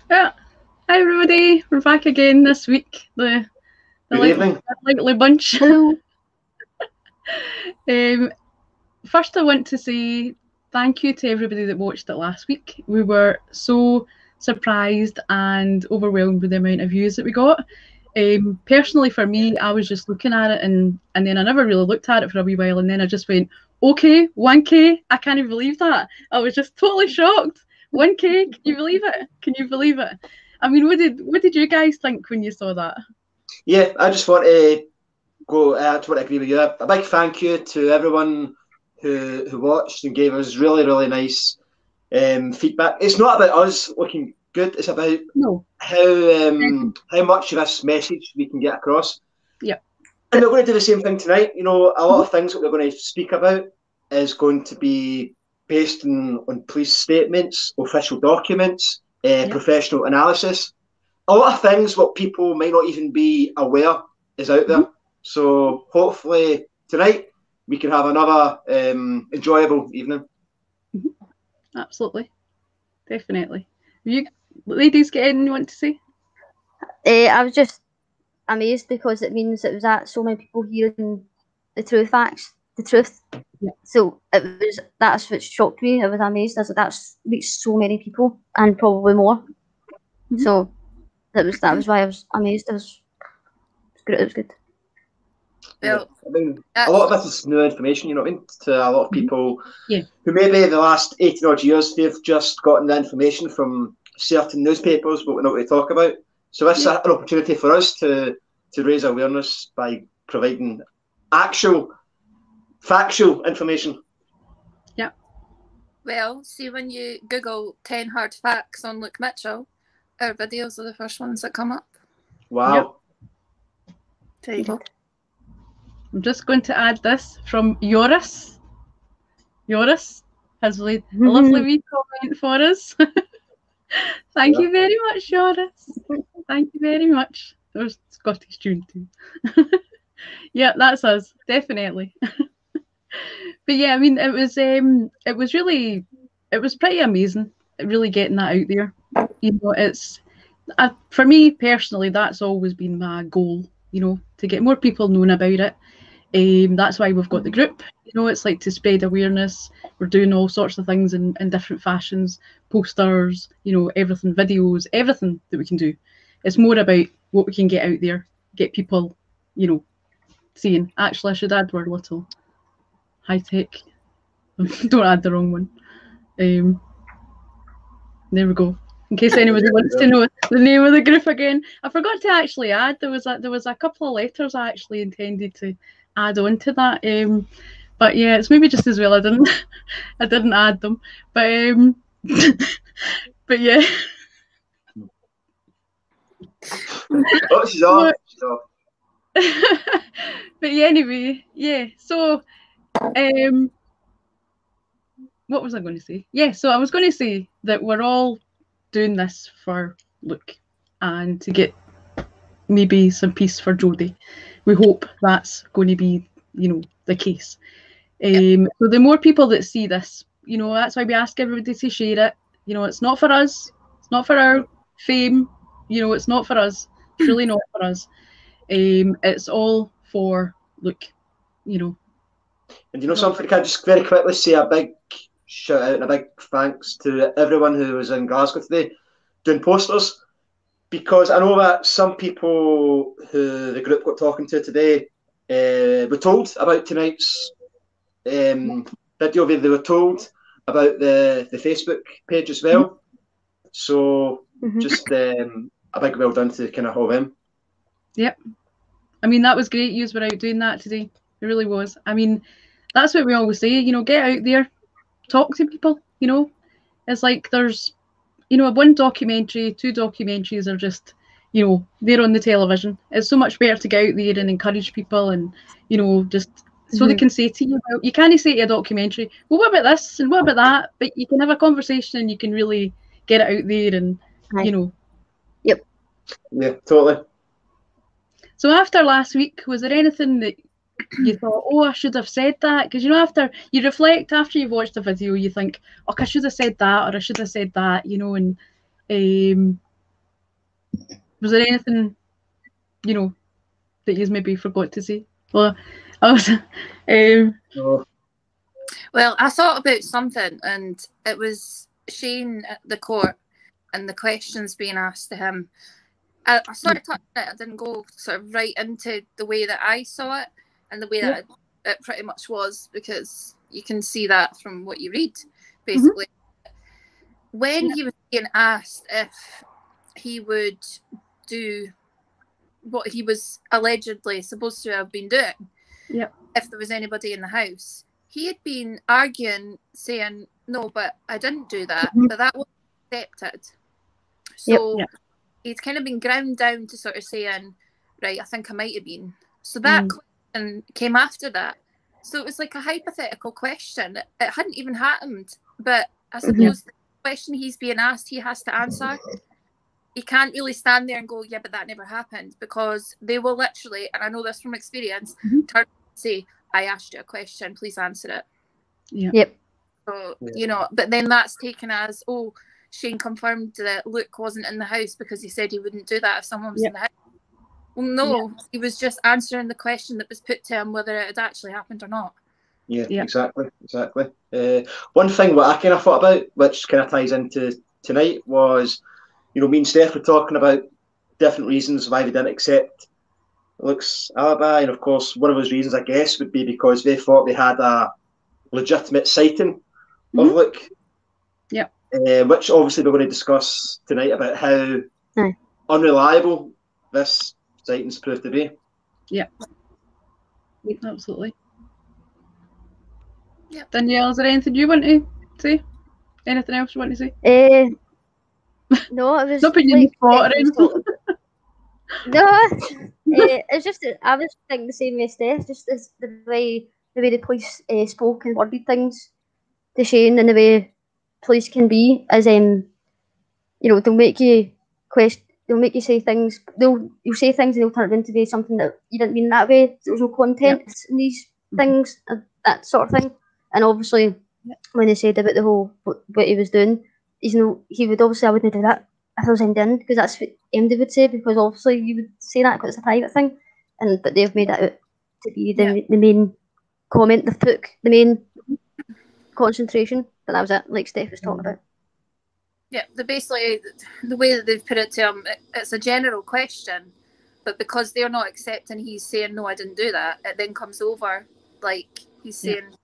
Yeah. Hi everybody, we're back again this week. The likely bunch. Hello. First I want to say thank you to everybody that watched it last week. We were so surprised and overwhelmed with the amount of views that we got. Personally for me, I was just looking at it and then I never really looked at it for a wee while, and then I just went, okay, 1K, I can't believe that. I was just totally shocked. 1K, can you believe it? Can you believe it? I mean, what did you guys think when you saw that? Yeah, I just want to go. I just want to agree with you. A big thank you to everyone who watched and gave us really nice feedback. It's not about us looking good. It's about how much of this message we can get across. Yeah. And we're going to do the same thing tonight. You know, a lot of things that we're going to speak about is going to be based on police statements, official documents, professional analysis. A lot of things what people might not even be aware is out there. So hopefully tonight we can have another enjoyable evening. Absolutely. Definitely. You ladies get anything you want to say? I was just amazed because it means it was that so many people hearing the truth. Yeah. So that's what shocked me. I was amazed. I was like, that's reached so many people and probably more. So that was why I was amazed. It was good. Well, I mean, a lot of this is new information, you know what I mean, to a lot of people who maybe the last 18 odd years they've just gotten the information from certain newspapers but we know what to talk about. So this is an opportunity for us to raise awareness by providing actual factual information. Yeah. Well, see, when you Google 10 hard facts on Luke Mitchell, our videos are the first ones that come up. Wow. Yep. There you go. I'm just going to add this from Joris. Joris has laid a lovely wee comment for us. Thank you very much, Joris. Thank you very much. There's Scottish tune too. Yeah, that's us, definitely. But yeah, I mean, it was pretty amazing, really getting that out there. You know, it's for me personally, that's always been my goal. You know, to get more people knowing about it. That's why we've got the group. You know, it's like to spread awareness. We're doing all sorts of things in different fashions, posters, you know, everything, videos, everything that we can do. It's more about what we can get out there, get people, you know, seeing. Actually, I should add we're a little high tech. Don't add the wrong one. There we go. In case anybody wants to know the name of the group again, I forgot to actually add. There was a couple of letters I actually intended to add on to that. But yeah, it's maybe just as well I didn't add them. But but yeah. Oh, she's off. She's off. But yeah, anyway, yeah. So what was I going to say? Yeah, so I was going to say that we're all doing this for Luke and to get maybe some peace for Jodi. We hope that's going to be, you know, the case. So the more people that see this, you know, that's why we ask everybody to share it. You know, it's not for us. It's not for our fame. You know, it's not for us. It's really not for us. It's all for Luke, you know. And you know something, can I just very quickly say a big shout out and a big thanks to everyone who was in Glasgow today doing posters, because I know that some people who the group got talking to today were told about tonight's video. They were told about the Facebook page as well. So just a big well done to kind of all them. Yep. I mean, that was great. You were out doing that today. It really was. I mean, that's what we always say, you know, get out there, talk to people, you know. It's like there's, you know, one documentary, two documentaries are just, you know, they're on the television. It's so much better to get out there and encourage people and, you know, just so they can say to you, well, you can't say to a documentary, well, what about this and what about that? But you can have a conversation and you can really get it out there and, you know. Yep. Yeah, totally. So after last week, was there anything that you thought, oh, I should have said that? Because, you know, after you reflect, after you've watched the video, you think, oh, I should have said that or I should have said that, you know, and Was there anything, you know, that you maybe forgot to say? Well, I was, Oh, Well, I thought about something, and it was Shane at the court and the questions being asked to him. I sort of touched it. I didn't go sort of right into the way that I saw it and the way that it pretty much was, because you can see that from what you read, basically. When he was being asked if he would do what he was allegedly supposed to have been doing, if there was anybody in the house, he had been arguing, saying, no, but I didn't do that, but that was accepted. So he'd kind of been ground down to sort of saying, right, I think I might have been. So that question came after that. So it was like a hypothetical question. It hadn't even happened, but I suppose the question he's being asked, he has to answer. He can't really stand there and go, yeah, but that never happened, because they will literally, and I know this from experience, turn and say, I asked you a question, please answer it. Yep. So, you know, but then that's taken as, oh, Shane confirmed that Luke wasn't in the house because he said he wouldn't do that if someone was in the house. Well, no, he was just answering the question that was put to him, whether it had actually happened or not. Yeah, exactly. One thing what I kind of thought about, which kind of ties into tonight, was, you know, me and Steph were talking about different reasons why they didn't accept Luke's alibi, and of course, one of those reasons, I guess, would be because they thought they had a legitimate sighting of Luke. Yeah. Which obviously we're going to discuss tonight about how unreliable this sighting's proved to be. Yeah. Absolutely. Yeah. Danielle, is there anything you want to say? Anything else you want to say? No, it was not putting you in the spot or anything. No, it's just that I was thinking the same as Steph, just as the way the police spoke and worded things to Shane, and the way police can be, as you know, they'll make you question, they'll make you say things, you'll say things and they'll turn it into be something that you didn't mean that way. There's no content in these things, that sort of thing. And obviously, when they said about the whole what he was doing, he would obviously, I wouldn't do that if I was Indian, because that's what MD would say, because obviously you would say that because it's a private thing, but they've made it out to be the main comment, the main concentration. But that was it, like Steph was talking about. Yeah, basically, the way that they've put it to him, it's a general question, but because they're not accepting he's saying, no, I didn't do that, it then comes over like he's saying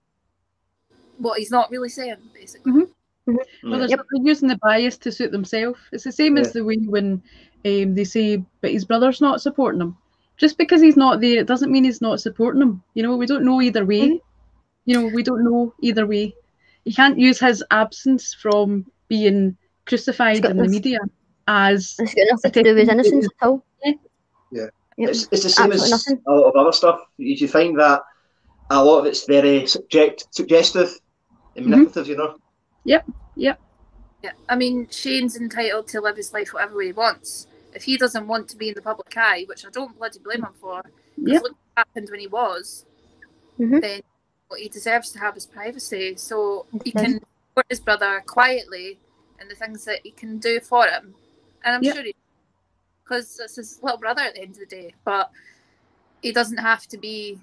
what he's not really saying, basically. Well, they're using the bias to suit themselves. It's the same as the way when they say, but his brother's not supporting him. Just because he's not there, it doesn't mean he's not supporting him. You know, we don't know either way. You know, we don't know either way. You can't use his absence from being crucified in the media as... It's got nothing to do with his innocence at all. Yeah. It's the same as a lot of other stuff. You find that a lot of it's very suggestive and manipulative, you know? Yep. Yeah, I mean, Shane's entitled to live his life whatever way he wants. If he doesn't want to be in the public eye, which I don't bloody blame him for, because look what happened when he was, then he deserves to have his privacy. So he can support his brother quietly and the things that he can do for him. And I'm sure because it's his little brother at the end of the day, but he doesn't have to be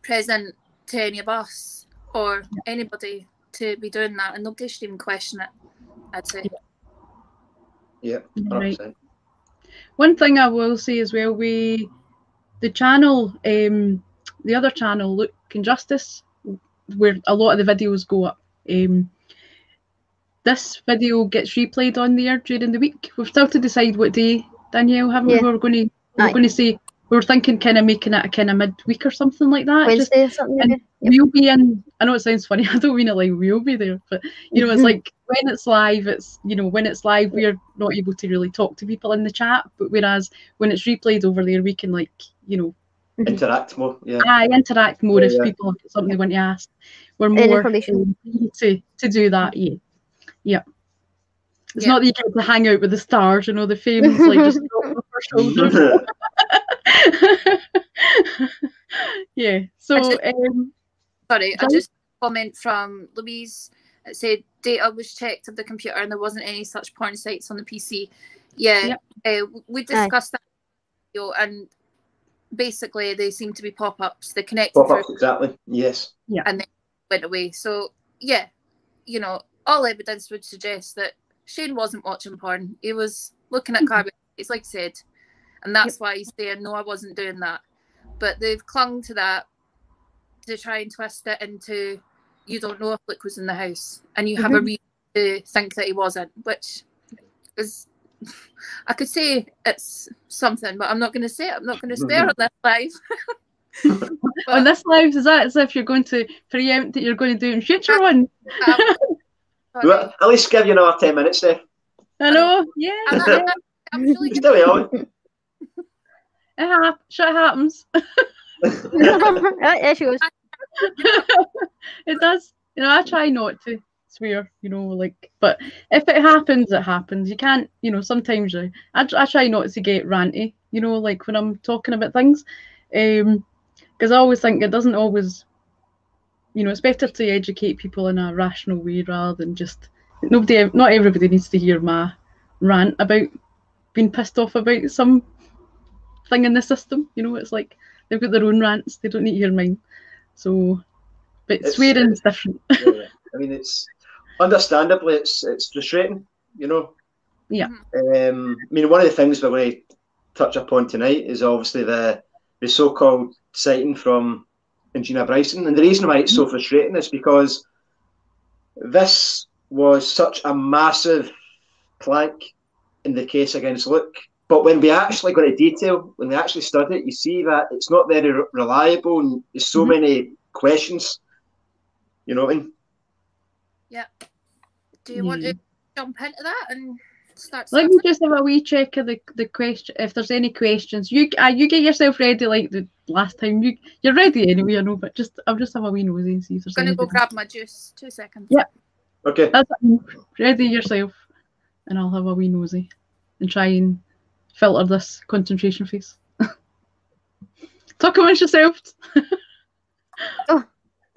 present to any of us or anybody to be doing that, and nobody should even question it, I'd say. Yeah, 100%. Right. One thing I will say as well, the channel, the other channel, Luke and Justice, where a lot of the videos go up, this video gets replayed on there during the week. We've still to decide what day, Danielle, haven't we? We're going to say, we were thinking kind of making it a kind of midweek or something like that. Wednesday or something, maybe. We'll be in, I know it sounds funny, I don't mean it like we'll be there, but you know, it's like when it's live, we're not able to really talk to people in the chat, but whereas when it's replayed over there, we can, like, you know, interact more. Interact more if people have something they want to ask. We're more to do that. It's not that you get to hang out with the stars, you know, the fame's like just off our shoulders. So sorry, I just comment from Louise. It said data was checked of the computer and there wasn't any such porn sites on the PC. Yeah, we discussed that video, and basically they seem to be pop-ups. They connected Pop-ups, exactly. Yes. Yeah. And then went away. So yeah, you know, all evidence would suggest that Shane wasn't watching porn. He was looking at carbon. It's like I said, and that's why he's saying, no, I wasn't doing that. But they've clung to that to try and twist it into, you don't know if Luke was in the house, and you have a reason to think that he wasn't, which is, I could say it's something, but I'm not going to say it. I'm not going to swear on this live. On this live, is that as if you're going to preempt that you're going to do in future ones? Well, at least give you another 10 minutes, Steph. I know, yeah. I'm really Still on. Shit happens. There she goes. It does. You know, I try not to swear, you know, like, but if it happens, it happens. You can't, you know, sometimes I try not to get ranty, you know, like when I'm talking about things. Because I always think it doesn't always, you know, it's better to educate people in a rational way rather than just, not everybody needs to hear my rant about being pissed off about some thing in the system, you know. It's like they've got their own rants, they don't need to hear mine. So, but swearing's different. Yeah. I mean, it's understandably it's frustrating, you know. Yeah. I mean, one of the things we're going to touch upon tonight is obviously the so-called sighting from Gina Bryson, and the reason why it's so frustrating is because this was such a massive plank in the case against Luke. But when we actually go into detail, when we actually study it, you see that it's not very reliable, and there's so many questions. You know what I mean? Yeah. Do you want to jump into that and start? Let me just have a wee check of the question. If there's any questions, you get yourself ready like the last time. You're ready anyway, I know. But I'll just have a wee nosy and see if there's. I'm gonna go grab my juice. 2 seconds. Yeah. Okay. Ready yourself, and I'll have a wee nosy and try and filter this concentration face. Talk amongst yourselves. Oh,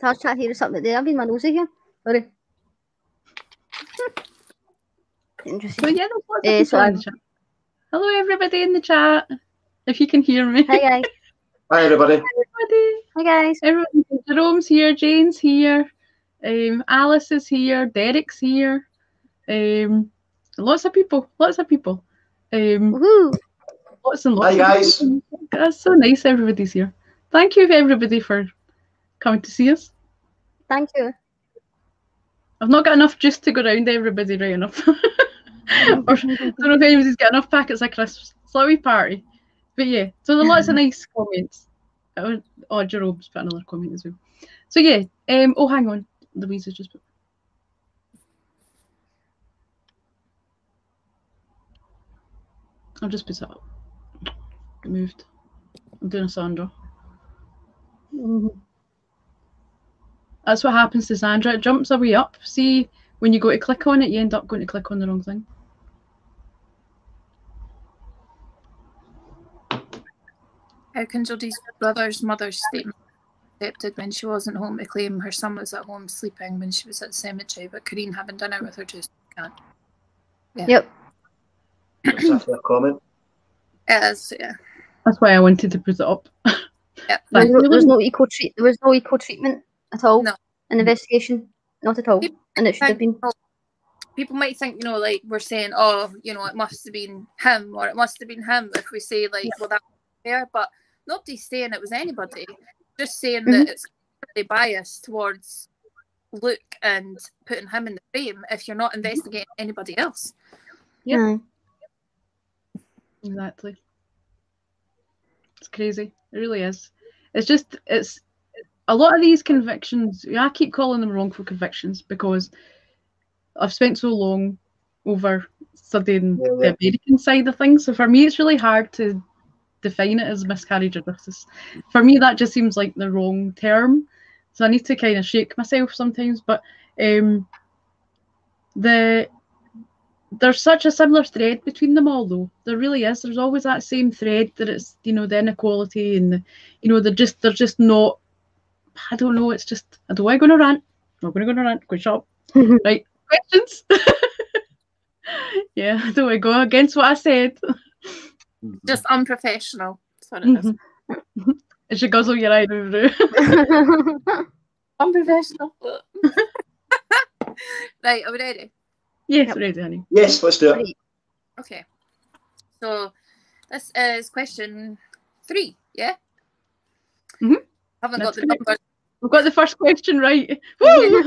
I'll chat here or something there. I've been my nosy here. Sorry. Interesting. So yeah, there's lots of people in the chat. Hello everybody in the chat. If you can hear me. Hi guys. Hi everybody. Hi guys. Everyone, Jerome's here, Jane's here, Alice is here, Derek's here. Lots of people. Woohoo. Lots and lots. Hi guys. That's so nice. Everybody's here. Thank you everybody for coming to see us. Thank you. I've not got enough juice to go around everybody right enough. Or, I don't know if anybody's got enough packets of crisps. It's like a wee party. But yeah, so there are lots of nice comments. Oh, Jerome's put another comment as well. So yeah, oh hang on, Louise has just put. I'll just put it up. It moved. I'm doing a Sandra. That's what happens to Sandra. It jumps a way up. See, when you go to click on it, you end up going to click on the wrong thing. How can Jodi's brother's mother's statement accepted when she wasn't home to claim her son was at home sleeping when she was at the cemetery, but Karine having dinner with her just can't? Yeah. Yep. That's a comment. It is, yeah. That's why I wanted to put it up. Yep. There was no equal treatment at all No. in the investigation. Not at all. And it should have been. People might think, you know, like we're saying, oh, you know, it must have been him or it must have been him if we say like, well, that's fair, but nobody's saying it was anybody. Just saying that it's really biased towards Luke and putting him in the frame if you're not investigating anybody else. Yeah. Exactly. It's crazy. It really is. It's a lot of these convictions, I keep calling them wrongful convictions because I've spent so long over studying the American side of things. So for me, it's really hard to define it as miscarriage of justice. For me, that just seems like the wrong term. So I need to kind of shake myself sometimes. But there's such a similar thread between them all, though. There really is. There's always that same thread that it's, you know, the inequality and the, you know, they're just not. I don't know. It's just. I don't want to go on a rant. I'm not going to go on a rant. Go shop. Right. Questions. Yeah, I don't want to go against what I said. Just unprofessional. That's what it is. It should guzzle your eyebrow. Unprofessional. Right, are we ready? Yes, Yep. ready, honey. Yes, let's do it. Okay. So this is question 3, yeah? Mhm. Haven't That's got the correct. numbers. We've got the first question right. Woo!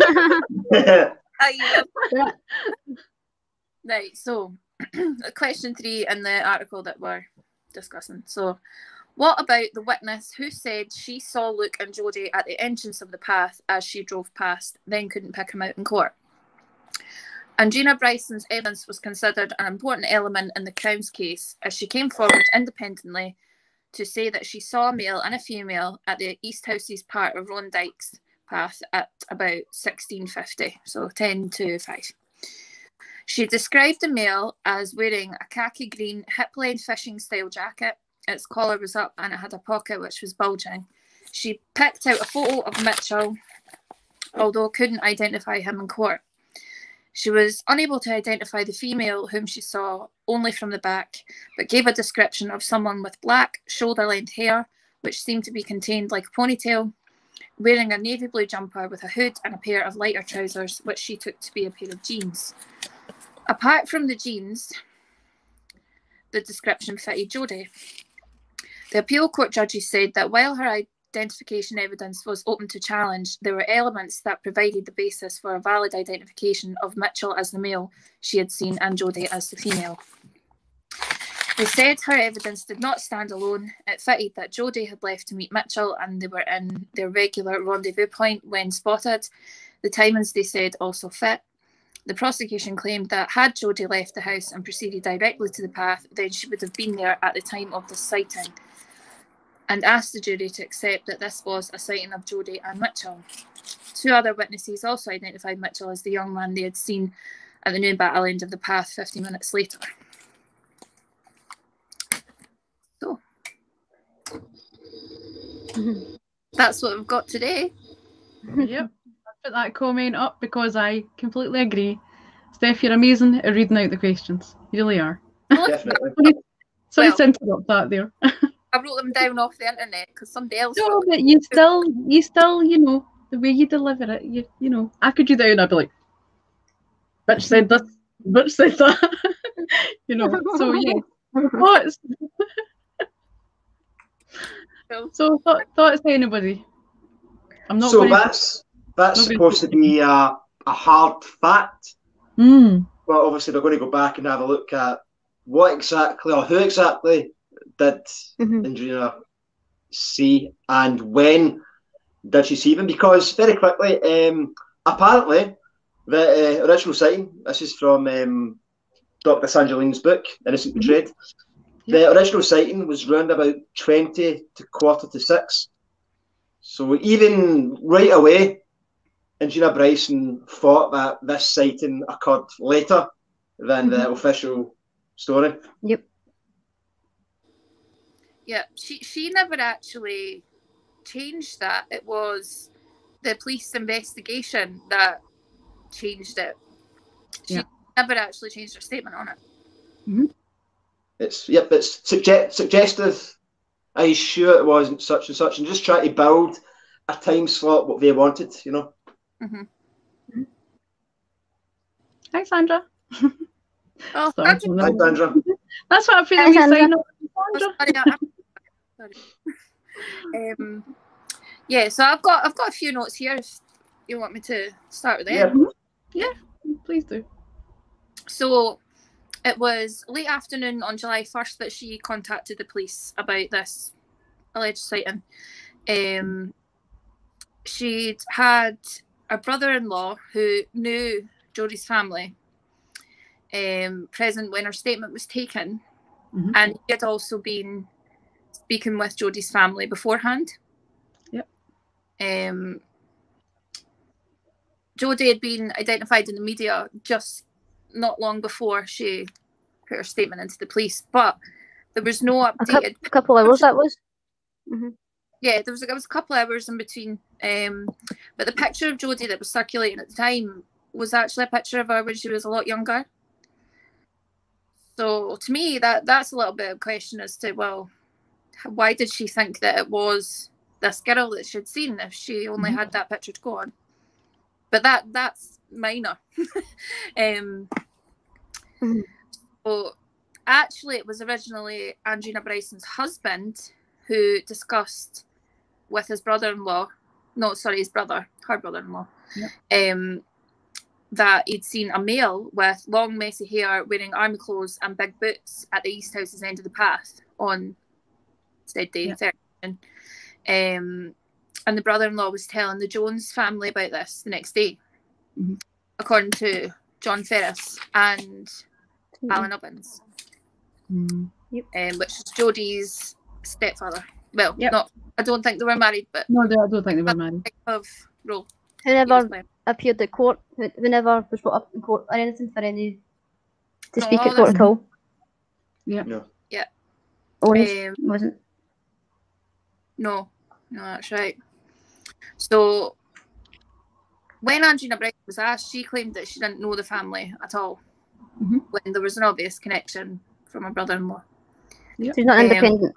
Right, so question 3 in the article that we're discussing. So, what about the witness who said she saw Luke and Jodi at the entrance of the path as she drove past, then couldn't pick him out in court? And Gina Bryson's evidence was considered an important element in the Crown's case as she came forward independently to say that she saw a male and a female at the East Houses part of Rondyke's path at about 16:50, so 10 to 5. She described the male as wearing a khaki green hip-length fishing style jacket. Its collar was up and it had a pocket which was bulging. She picked out a photo of Mitchell, although couldn't identify him in court. She was unable to identify the female whom she saw only from the back, but gave a description of someone with black shoulder-length hair, which seemed to be contained like a ponytail, wearing a navy blue jumper with a hood and a pair of lighter trousers, which she took to be a pair of jeans. Apart from the jeans, the description fitted Jodi. The appeal court judges said that while her identification evidence was open to challenge, there were elements that provided the basis for a valid identification of Mitchell as the male she had seen and Jodi as the female. They said her evidence did not stand alone. It fitted that Jodi had left to meet Mitchell and they were in their regular rendezvous point when spotted. The timings, they said, also fit. The prosecution claimed that had Jodi left the house and proceeded directly to the path, then she would have been there at the time of the sighting, and asked the jury to accept that this was a sighting of Jodi and Mitchell. 2 other witnesses also identified Mitchell as the young man they had seen at the new battle end of the path 50 minutes later. So, that's what we've got today. Yep. I put that comment up because I completely agree. Steph, you're amazing at reading out the questions. You really are. Definitely. Sorry Well, to interrupt that there. I wrote them down off the internet because somebody else No, wrote them. but you still, you know, the way you deliver it, you know, I could do that and I'd be like, bitch said this, bitch said that. You know, so yeah. Thoughts? So thoughts to anybody? I'm not So going that's not supposed to be a hard fact. Mm. But obviously they're going to go back and have a look at what exactly or who exactly did Andrea see and when did she see them? Because very quickly, apparently the original sighting, this is from Dr. Sandra book, Innocent Betrayed. The original sighting was round about 20 to 5:45. So even right away, Gina Bryson thought that this sighting occurred later than the official story. Yep. Yeah, she never actually changed that. It was the police investigation that changed it. She never actually changed her statement on it. It's suggestive. Are you sure it wasn't such and such? And just try to build a time slot what they wanted, you know. Hi, Sandra. Oh, Hi, Sandra. That's what I feel Hi, we Sandra. sign up. Sorry. Yeah, so I've got a few notes here. If you want me to start with them? Yeah, please do. So it was late afternoon on July 1st that she contacted the police about this alleged sighting. She'd had a brother-in-law who knew Jodi's family present when her statement was taken, and he had also been speaking with Jodi's family beforehand. Jodi had been identified in the media just not long before she put her statement into the police, but there was no updated. A couple hours that was. Yeah, there was a couple hours in between. But the picture of Jodi that was circulating at the time was actually a picture of her when she was a lot younger. So to me, that's a little bit of a question as to, well, why did she think that it was this girl that she'd seen if she only had that picture to go on? But that's minor. So actually, it was originally Angina Bryson's husband who discussed with his brother-in-law, his brother, her brother-in-law, that he'd seen a male with long messy hair, wearing army clothes and big boots at the East House's end of the path on said day, 13. And the brother-in-law was telling the Jones family about this the next day, according to John Ferris and Alan Ubbins, which is Jodi's stepfather. Well, not. I don't think they were married, but no, I don't think they were married. Of role. Who never appeared at court? Who never was brought up in court or anything for any to speak at court at all? Yeah. No. Yeah. Wasn't. No, that's right. So when Angina Bryson was asked, she claimed that she didn't know the family at all, when there was an obvious connection from her brother-in-law. She's not independent.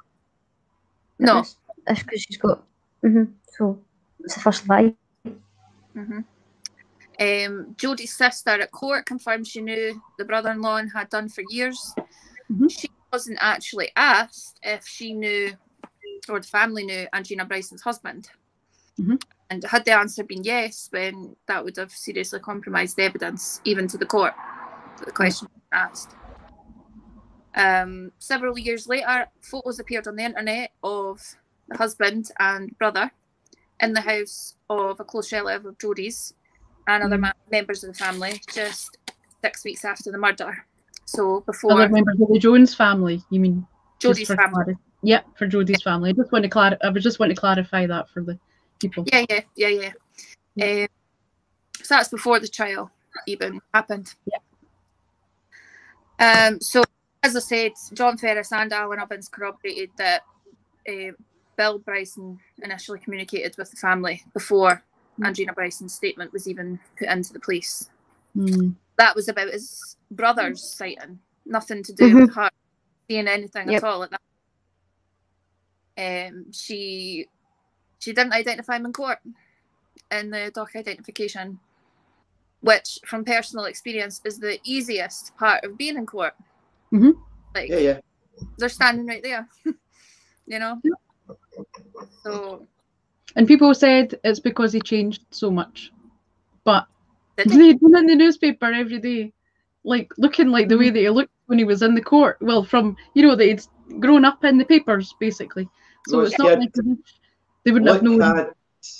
No. That's because she's got. So it's the first lie. Jodi's sister at court confirmed she knew the brother-in-law and had done for years. She wasn't actually asked if she knew, or the family knew, Angina Bryson's husband. And had the answer been yes, then that would have seriously compromised the evidence, even to the court, that the question was asked. Several years later, photos appeared on the internet of the husband and brother in the house of a close relative of Jodi's and other members of the family, just 6 weeks after the murder. So before other members of the Jones family, you mean? Jodi's family. Yeah, for Jodi's family. I just want to clarify that for the people. Yeah. So that's before the trial even happened. So as I said, John Ferris and Alan Ubbins corroborated that Bill Bryson initially communicated with the family before Angina Bryson's statement was even put into the police. That was about his brother's sighting, nothing to do with her seeing anything at all at that. She didn't identify him in court in the doc identification, which from personal experience is the easiest part of being in court. Like, they're standing right there, you know. So, and people said it's because he changed so much, but they'd been in the newspaper every day, like looking like the way that he looked when he was in the court. Well, from that he'd grown up in the papers basically. So it's not like they wouldn't have known.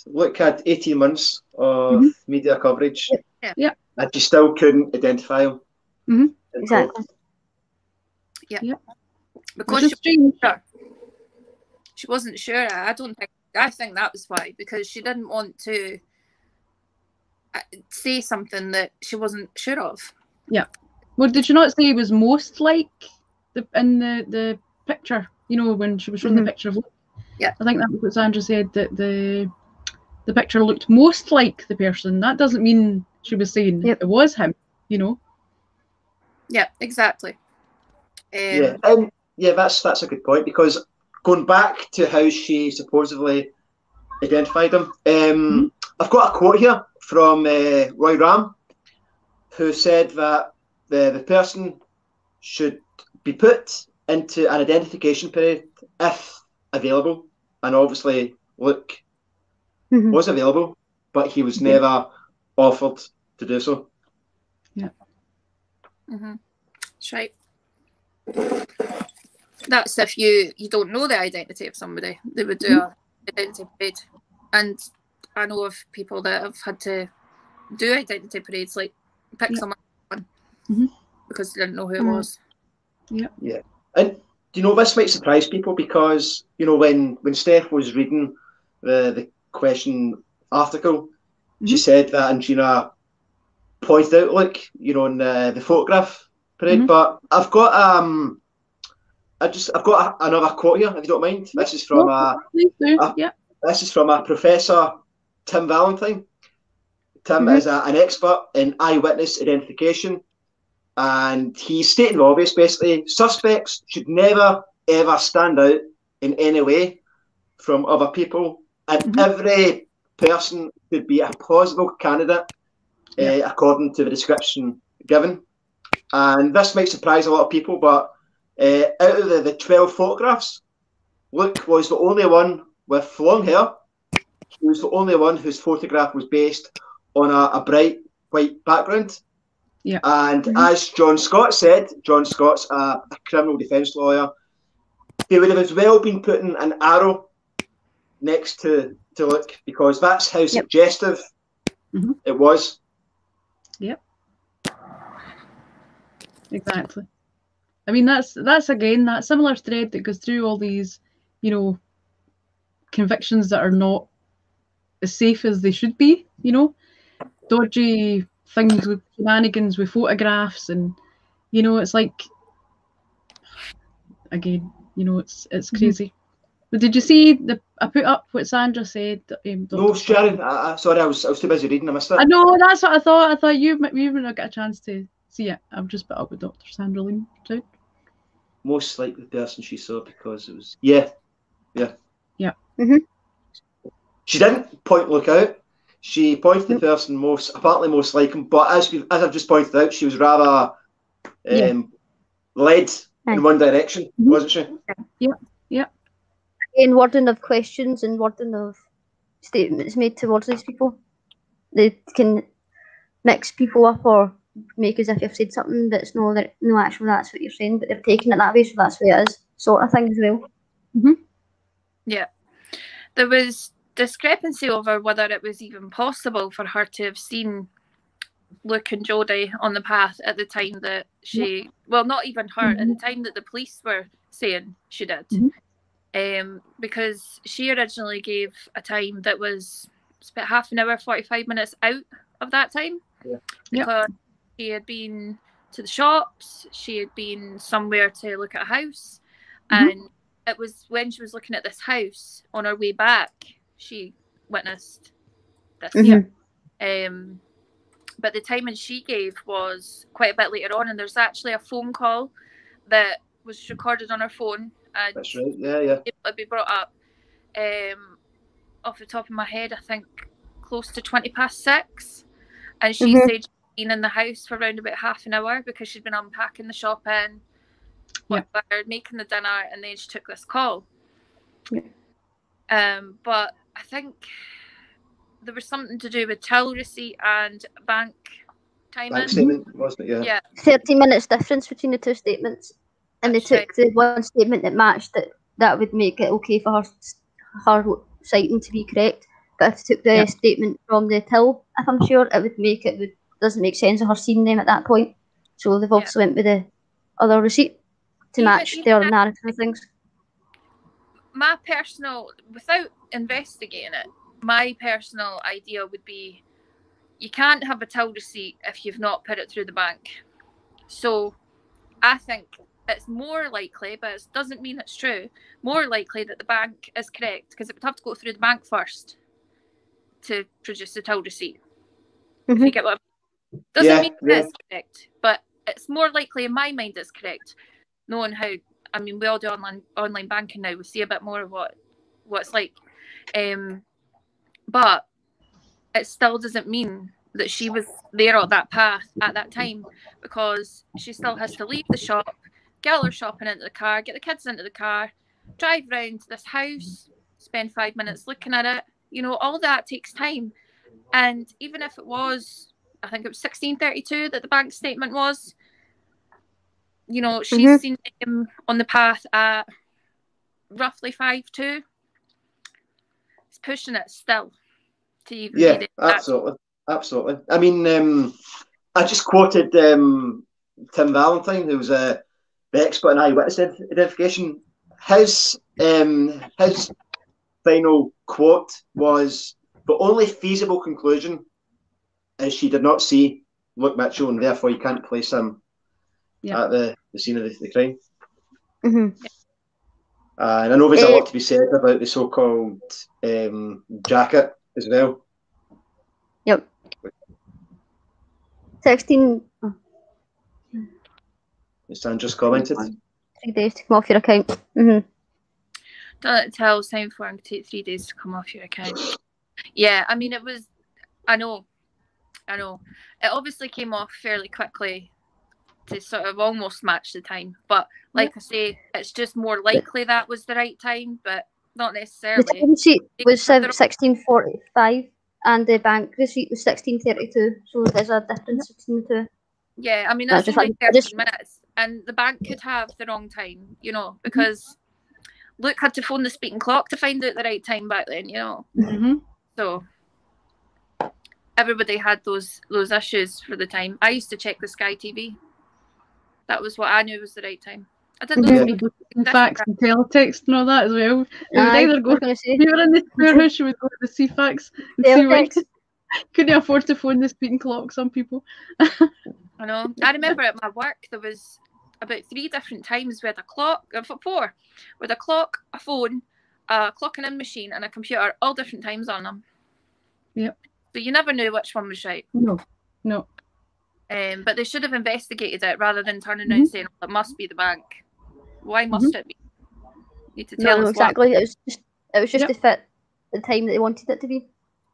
Luke had 18 months of media coverage. Yeah. And you still couldn't identify him. Exactly. Yeah. Because she wasn't sure. I think that was why, because she didn't want to say something that she wasn't sure of. Yeah. Well, did she not say he was most like in the picture? When she was showing the picture of Luke. Yeah. I think that was what Sandra said, that the picture looked most like the person. That doesn't mean she was saying it was him, Yeah, exactly. That's a good point, because going back to how she supposedly identified him, I've got a quote here from Roy Ram, who said that the person should be put into an identification period if available, and obviously Luke was available, but he was never offered to do so. Yeah. That's right. That's if you don't know the identity of somebody, they would do an identity parade. And I know of people that have had to do identity parades, like pick someone because they didn't know who it was. Yeah. And this might surprise people, because when Steph was reading the question article, she said that Angina pointed out Luke, in the photograph parade. But I've got another quote here, if you don't mind. This is from this is from a Professor Tim Valentine. Tim is an expert in eyewitness identification, and he's stating the obvious, basically. Suspects should never, ever stand out in any way from other people, and every person should be a plausible candidate according to the description given. And this might surprise a lot of people, but out of the 12 photographs, Luke was the only one with long hair. He was the only one whose photograph was based on a bright white background. Yeah. And as John Scott said, John Scott's a criminal defence lawyer, they would have as well been putting an arrow next to Luke, because that's how suggestive it was. Yep. Exactly. I mean, that's again that similar thread that goes through all these, you know, convictions that are not as safe as they should be. You know, dodgy things with shenanigans with photographs, and you know, it's like, again, you know, it's crazy. But did you see I put up what Sandra said? No, Sharon. Sorry, I was too busy reading. I missed it. I know, that's what I thought. I thought you might not get a chance to see it. I've just put up with Dr. Sandra Ling too. Most likely person she saw, because it was yeah. She didn't point Luke out. She pointed the person most like him. But as I've just pointed out, she was rather led in one direction, wasn't she? Yeah. In wording of questions and wording of statements made towards these people, they can mix people up or make as if you've said something that's no, actually that's what you're saying, but they're taking it that way, so that's the way it is, sort of thing as well. Yeah. There was discrepancy over whether it was even possible for her to have seen Luke and Jodi on the path at the time that she, well, not even her, at the time that the police were saying she did. Because she originally gave a time that was about half an hour, 45 minutes out of that time. Because she had been to the shops, she had been somewhere to look at a house, and it was when she was looking at this house on her way back, she witnessed this. But the timing she gave was quite a bit later on, and there's actually a phone call that was recorded on her phone. And that's right. Yeah. It'll be brought up. Off the top of my head, I think close to 6:20, and she said she'd been in the house for around about half an hour because she'd been unpacking the shopping, making the dinner, and then she took this call. But I think there was something to do with till receipt and bank timing. Bank statement, wasn't it? Yeah. 30 minutes difference between the two statements, and they took the one statement that matched it. That would make it okay for her citing to be correct. But if they took the statement from the till, if I'm sure, it would make it doesn't make sense of her seeing them at that point. So they've also went with the other receipt to match their narrative of things. My personal, without investigating it, my personal idea would be you can't have a till receipt if you've not put it through the bank. So I think it's more likely, but it doesn't mean it's true, more likely that the bank is correct, because it would have to go through the bank first to produce the till receipt. If you get what I mean. Doesn't mean it's correct, but it's more likely in my mind it's correct, knowing how, I mean, we all do online banking now, we see a bit more of what it's like. But it still doesn't mean that she was there on that path at that time, because she still has to leave the shop, get all her shopping into the car, get the kids into the car, drive round to this house, spend 5 minutes looking at it. You know, all that takes time. And even if it was, I think it was 16:32 that the bank statement was, you know, she's seen him on the path at roughly 5:02. It's pushing it still to even be absolutely. I mean, I just quoted Tim Valentine, who's the expert in eyewitness identification. His final quote was, "The only feasible conclusion is she did not see Luke Mitchell, and therefore you can't place him at the scene of the crime." And I know there's a lot to be said about the so-called jacket as well. 16. as Sandra's commented. 3 days to come off your account. Mm-hmm. Don't tell sign for and take 3 days to come off your account. Yeah, I mean, it was. I know. It obviously came off fairly quickly to sort of almost match the time. But like I say, it's just more likely that was the right time, but not necessarily. The time sheet was 16:45 and the bank receipt was 16:32. So there's a difference between the two. Yeah, I mean, that's only 30 minutes. And the bank could have the wrong time, you know, because Luke had to phone the speaking clock to find out the right time back then, you know. So everybody had those issues for the time. I used to check the Sky TV. That was what I knew was the right time. I didn't know. In fact, and teletext and all that as well. You would either go, if you were in the warehouse, you would go to the CFAX and see what couldn't afford to phone the speaking clock, some people. I know. I remember at my work, there was about 3 different times with a clock, 4, with a clock, a phone, a clocking in machine, and a computer, all different times on them. Yep. So you never knew which one was right. No. But they should have investigated it rather than turning around saying, well, it must be the bank. Why must it be? You need to tell us exactly. What. It was just to fit the time that they wanted it to be.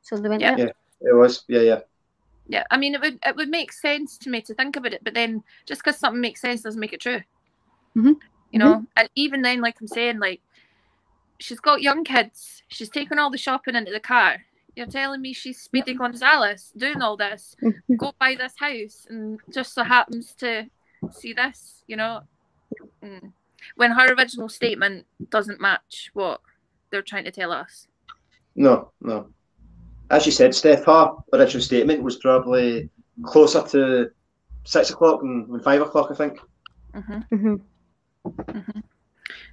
So they went Yeah, it was. Yeah. Yeah, I mean, it would make sense to me to think about it, but then just because something makes sense doesn't make it true. You know, and even then, like I'm saying, like, she's got young kids. She's taking all the shopping into the car. You're telling me she's Speedy Gonzalez doing all this, go buy this house, and just so happens to see this, you know? When her original statement doesn't match what they're trying to tell us. No. As you said, Steph, her original statement was probably closer to 6 o'clock than 5 o'clock, I think.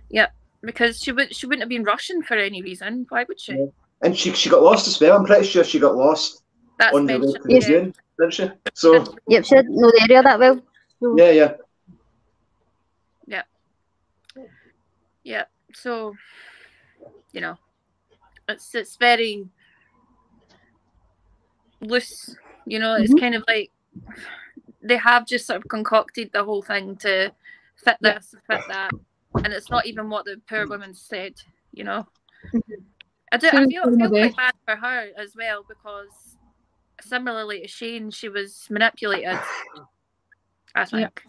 Yeah, because she wouldn't have been rushing for any reason. Why would she? Yeah. And she got lost as well. I'm pretty sure she got lost on the way to the June, didn't she? So yep, she didn't know the area that well. So. Yeah. So, you know, it's very loose. You know, it's kind of like they have just sort of concocted the whole thing to fit this, fit that, and it's not even what the poor woman said. You know. I feel quite bad for her as well, because similarly to Shane, she was manipulated, I think.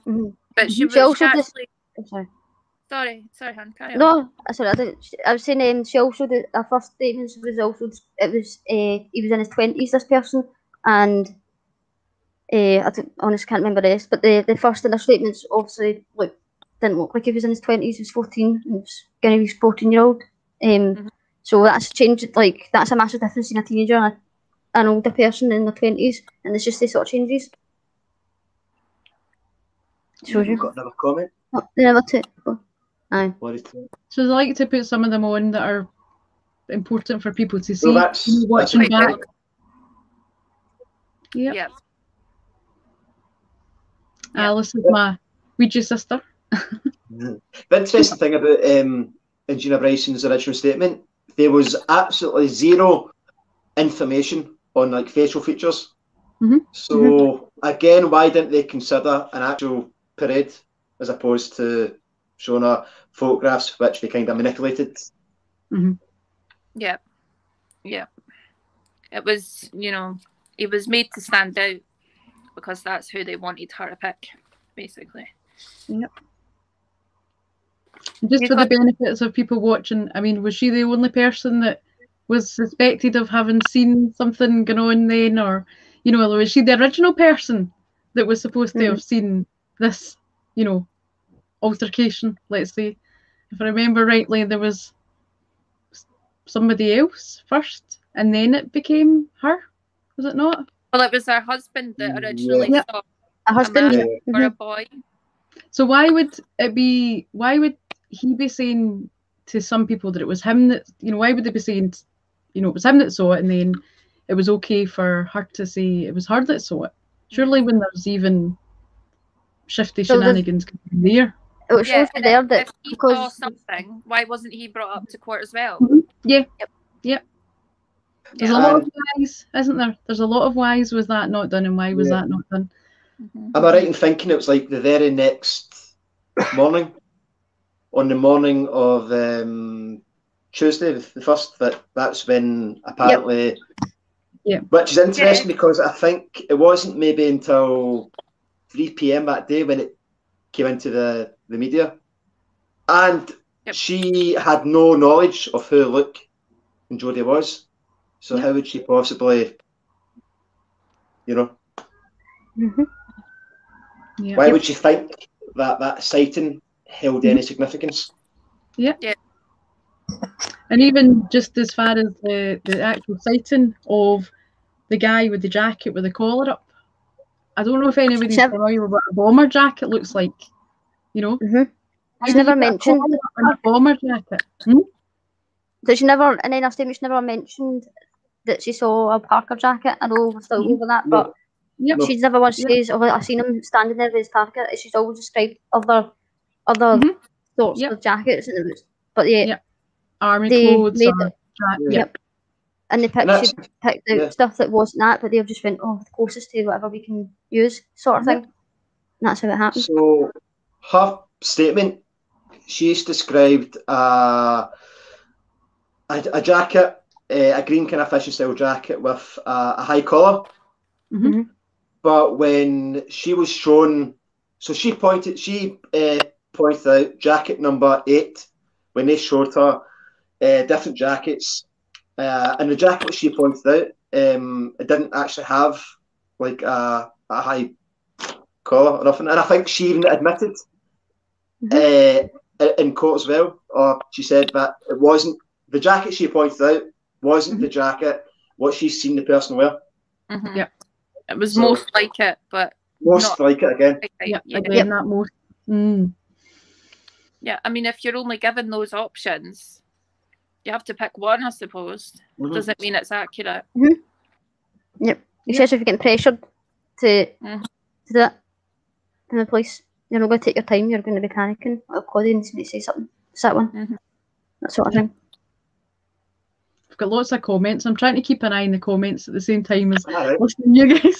But she also actually... Sorry, Han, carry on. No, sorry, I was saying she also did, her first statement was also, he was in his 20s, this person, and I honestly can't remember the rest, but the first in their statements obviously didn't look like he was in his 20s, he was 14, and was going to be 14-year-old. So that's changed, like, that's a massive difference in a teenager and an older person in their 20s, and it's just these sort of changes. Shows you got another comment? Oh, yeah, that's it. Aye. So they like to put some of them on that are important for people to see. Well, that's watching back. Yeah. Alice is my Ouija sister. The interesting thing about Gina Bryson's original statement, there was absolutely zero information on like facial features. So again, why didn't they consider an actual parade as opposed to showing her photographs which they kind of manipulated? Yeah. It was, you know, it was made to stand out because that's who they wanted her to pick, basically. Just for the benefits of people watching, I mean, was she the only person that was suspected of having seen something going on then, or, you know, was she the original person that was supposed to have seen this, you know, altercation, let's say? If I remember rightly, there was somebody else first, and then it became her, was it not? Well, it was her husband that originally saw a husband or a boy. So why would he be saying to some people that it was him that, you know, why would they be saying, you know, it was him that saw it, and then it was okay for her to say it was her that saw it? Surely when there's even shifty shenanigans there. It was there that if he saw something, why wasn't he brought up to court as well? Yeah. There's a lot of whys, isn't there? There's a lot of whys. Was that not done, and why was that not done? Am I right in thinking it was like the very next morning, on the morning of Tuesday, the 1st, that's when apparently, which is interesting because I think it wasn't maybe until 3 p.m. that day when it came into the media, and she had no knowledge of who Luke and Jodi was, so how would she possibly, you know, why would she think that sighting held any significance? Yeah. And even just as far as the actual sighting of the guy with the jacket with the collar up, I don't know if anybody's familiar with what a bomber jacket looks like, you know. She never mentioned a bomber jacket. So she never, in any statement, she never mentioned that she saw a Parker jacket. I know we're still over that, but she's never once says, "Oh, I seen him standing there with his Parker." She's always described other sorts of jackets, but army clothes. And they picked out stuff that wasn't that, but they've just went, "Oh, the closest to whatever we can use," sort of thing. And that's how it happened. So her statement, she's described a jacket, a green kind of fishing style jacket with a high collar. But when she was shown, so she pointed out jacket number 8 when they showed her different jackets, and the jacket that she pointed out, it didn't actually have like a high collar or nothing, and I think she even admitted in court as well, or she said that it wasn't the jacket she pointed out wasn't the jacket what she's seen the person wear. It was most like it, but most like it again. Again, that most. Yeah, I mean, if you're only given those options, you have to pick one, I suppose. Doesn't mean it's accurate. Especially if you're getting pressured to do that in the police. You're not going to take your time. You're going to be panicking. Oh, God, he needs to say something. It's that one. That sort of thing. I've got lots of comments. I'm trying to keep an eye on the comments at the same time as listening to you guys,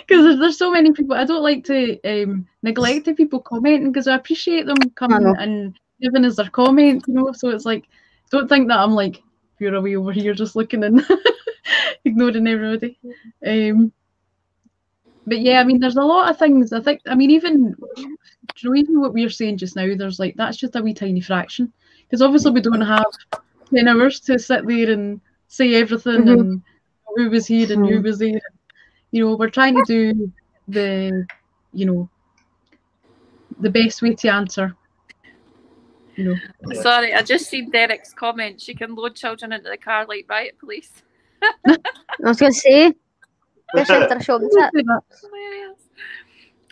because there's so many people. I don't like to neglect the people commenting, because I appreciate them coming and giving us their comments, you know. So it's like, don't think that I'm like you're away over here just looking and ignoring everybody. But yeah, I mean, there's a lot of things. I think, I mean, even what we were saying just now, there's like, that's just a wee tiny fraction, because obviously we don't have 10 hours to sit there and say everything and who was here and who was there. You know, we're trying to do the best way to answer. You know. Sorry, I just seen Derek's comment. She can load children into the car like riot police. I was going to say, especially after a shopping trip.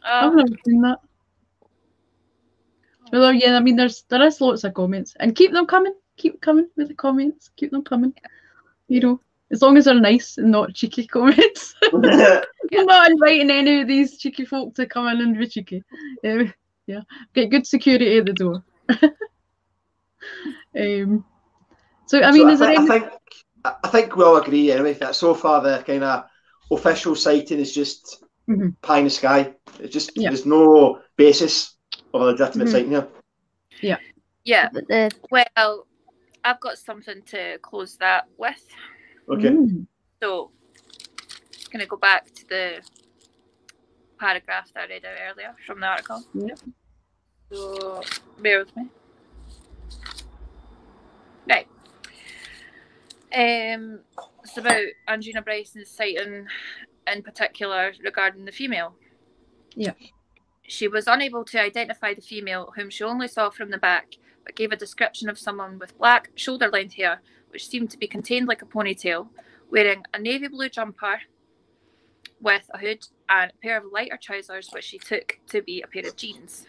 I've never seen that. Well, yeah, I mean, there is lots of comments, and keep them coming. Keep coming with the comments. Keep them coming. You know, as long as they're nice and not cheeky comments. I'm not inviting any of these cheeky folk to come in and be cheeky. Yeah, get good security at the door. So I mean, I think we all agree anyway that so far the kind of official sighting is just pie in the sky. It's just there's no basis of a legitimate sighting here. Yeah. Well, I've got something to close that with. Okay. So, I'm going to go back to the paragraph that I read out earlier from the article. So, bear with me. Right. It's about Andrina Bryson's sighting in particular regarding the female. She was unable to identify the female, whom she only saw from the back, but gave a description of someone with black, shoulder-length hair, which seemed to be contained like a ponytail, wearing a navy blue jumper with a hood and a pair of lighter trousers, which she took to be a pair of jeans.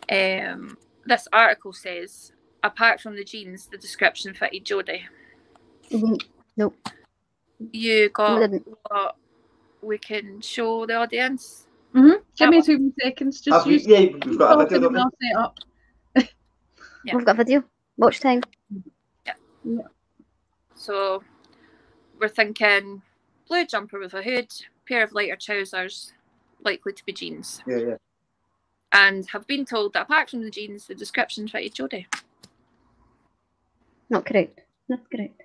This article says, apart from the jeans, the description fitted Jodi. Nope. You got what we can show the audience? Give me 2 seconds. Just we've got a video. Set up. We've got a video. Watch time. Yeah. So we're thinking blue jumper with a hood, pair of lighter trousers, likely to be jeans. Yeah. and have been told that apart from the jeans, the description fitted Jodi. Not correct. Not correct.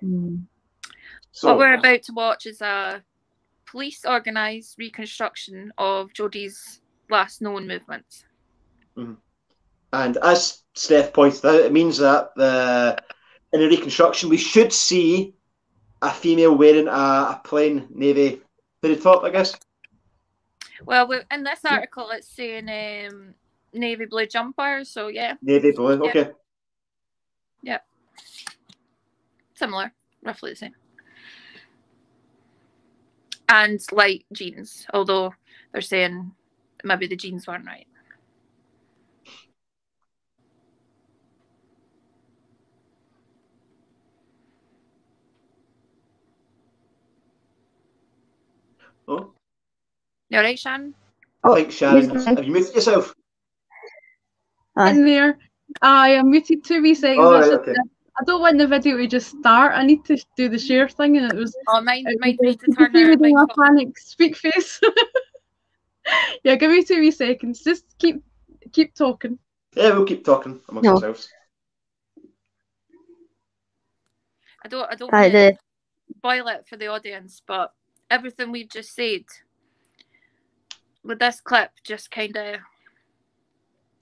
So, What we're about to watch is a police organised reconstruction of Jodi's last known movements. and as Steph pointed out, it means that in the reconstruction we should see a female wearing a plain navy hooded top, I guess. Well, in this article, it's saying navy blue jumper, so yeah. Navy blue, okay. Yeah. Similar, roughly the same. And light jeans, although they're saying maybe the jeans weren't right. Oh. You alright, Sharon? I think Sharon, have you muted yourself? In there. I am muted 2 wee seconds. Oh, right, okay. I don't want the video to just start. I need to do the share thing, and it was. Oh, mine need to You turn see me out. doing a panic speak face. Yeah, give me 2 wee seconds. Just keep talking. Yeah, we'll keep talking amongst ourselves. I don't want to spoil it for the audience, but everything we've just said with this clip just kind of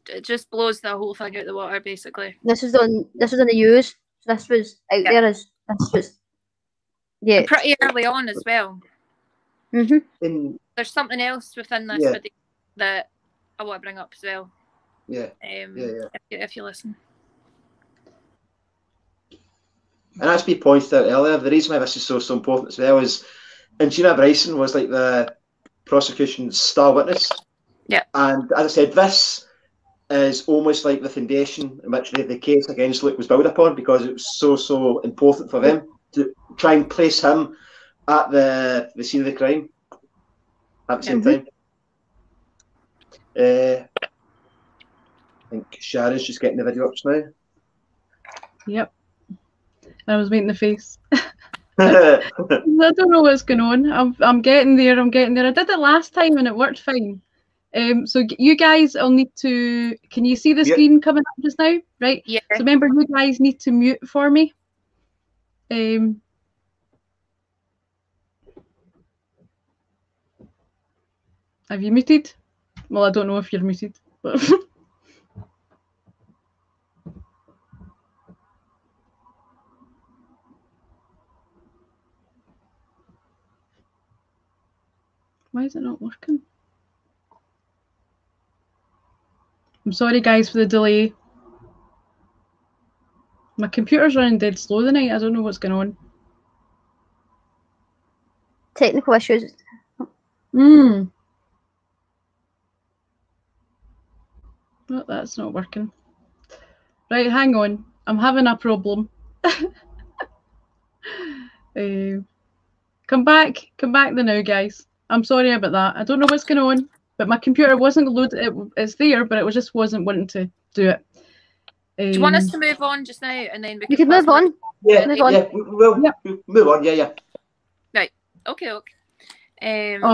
it just blows the whole thing out the water, basically. This was on the news. This was out there as this was and pretty early on as well. There's something else within this video that I want to bring up as well. If you listen. And as we pointed out earlier, the reason why this is so important as well is, and Gina Bryson was like the prosecution's star witness. Yeah. And as I said, this is almost like the foundation in which the case against Luke was built upon, because it was so important for them to try and place him at the scene of the crime at the same time. I think Sharon's just getting the video up just now. Yep. I was making the face. I don't know what's going on. I'm getting there. I did it last time and it worked fine. So you guys will need to. Can you see the screen coming up just now? Right. Yeah. So remember, you guys need to mute for me. Have you muted? Well, I don't know if you're muted, but. Why is it not working? I'm sorry, guys, for the delay. My computer's running dead slow tonight. I don't know what's going on. Technical issues. Well, that's not working. Right, hang on. I'm having a problem. Come back now, guys. I'm sorry about that. I don't know what's going on, but my computer wasn't loaded. It's there, but it just wasn't wanting to do it. Do you want us to move on just now, and then we can move on? Yeah, we'll move on. Yeah. Right. Okay.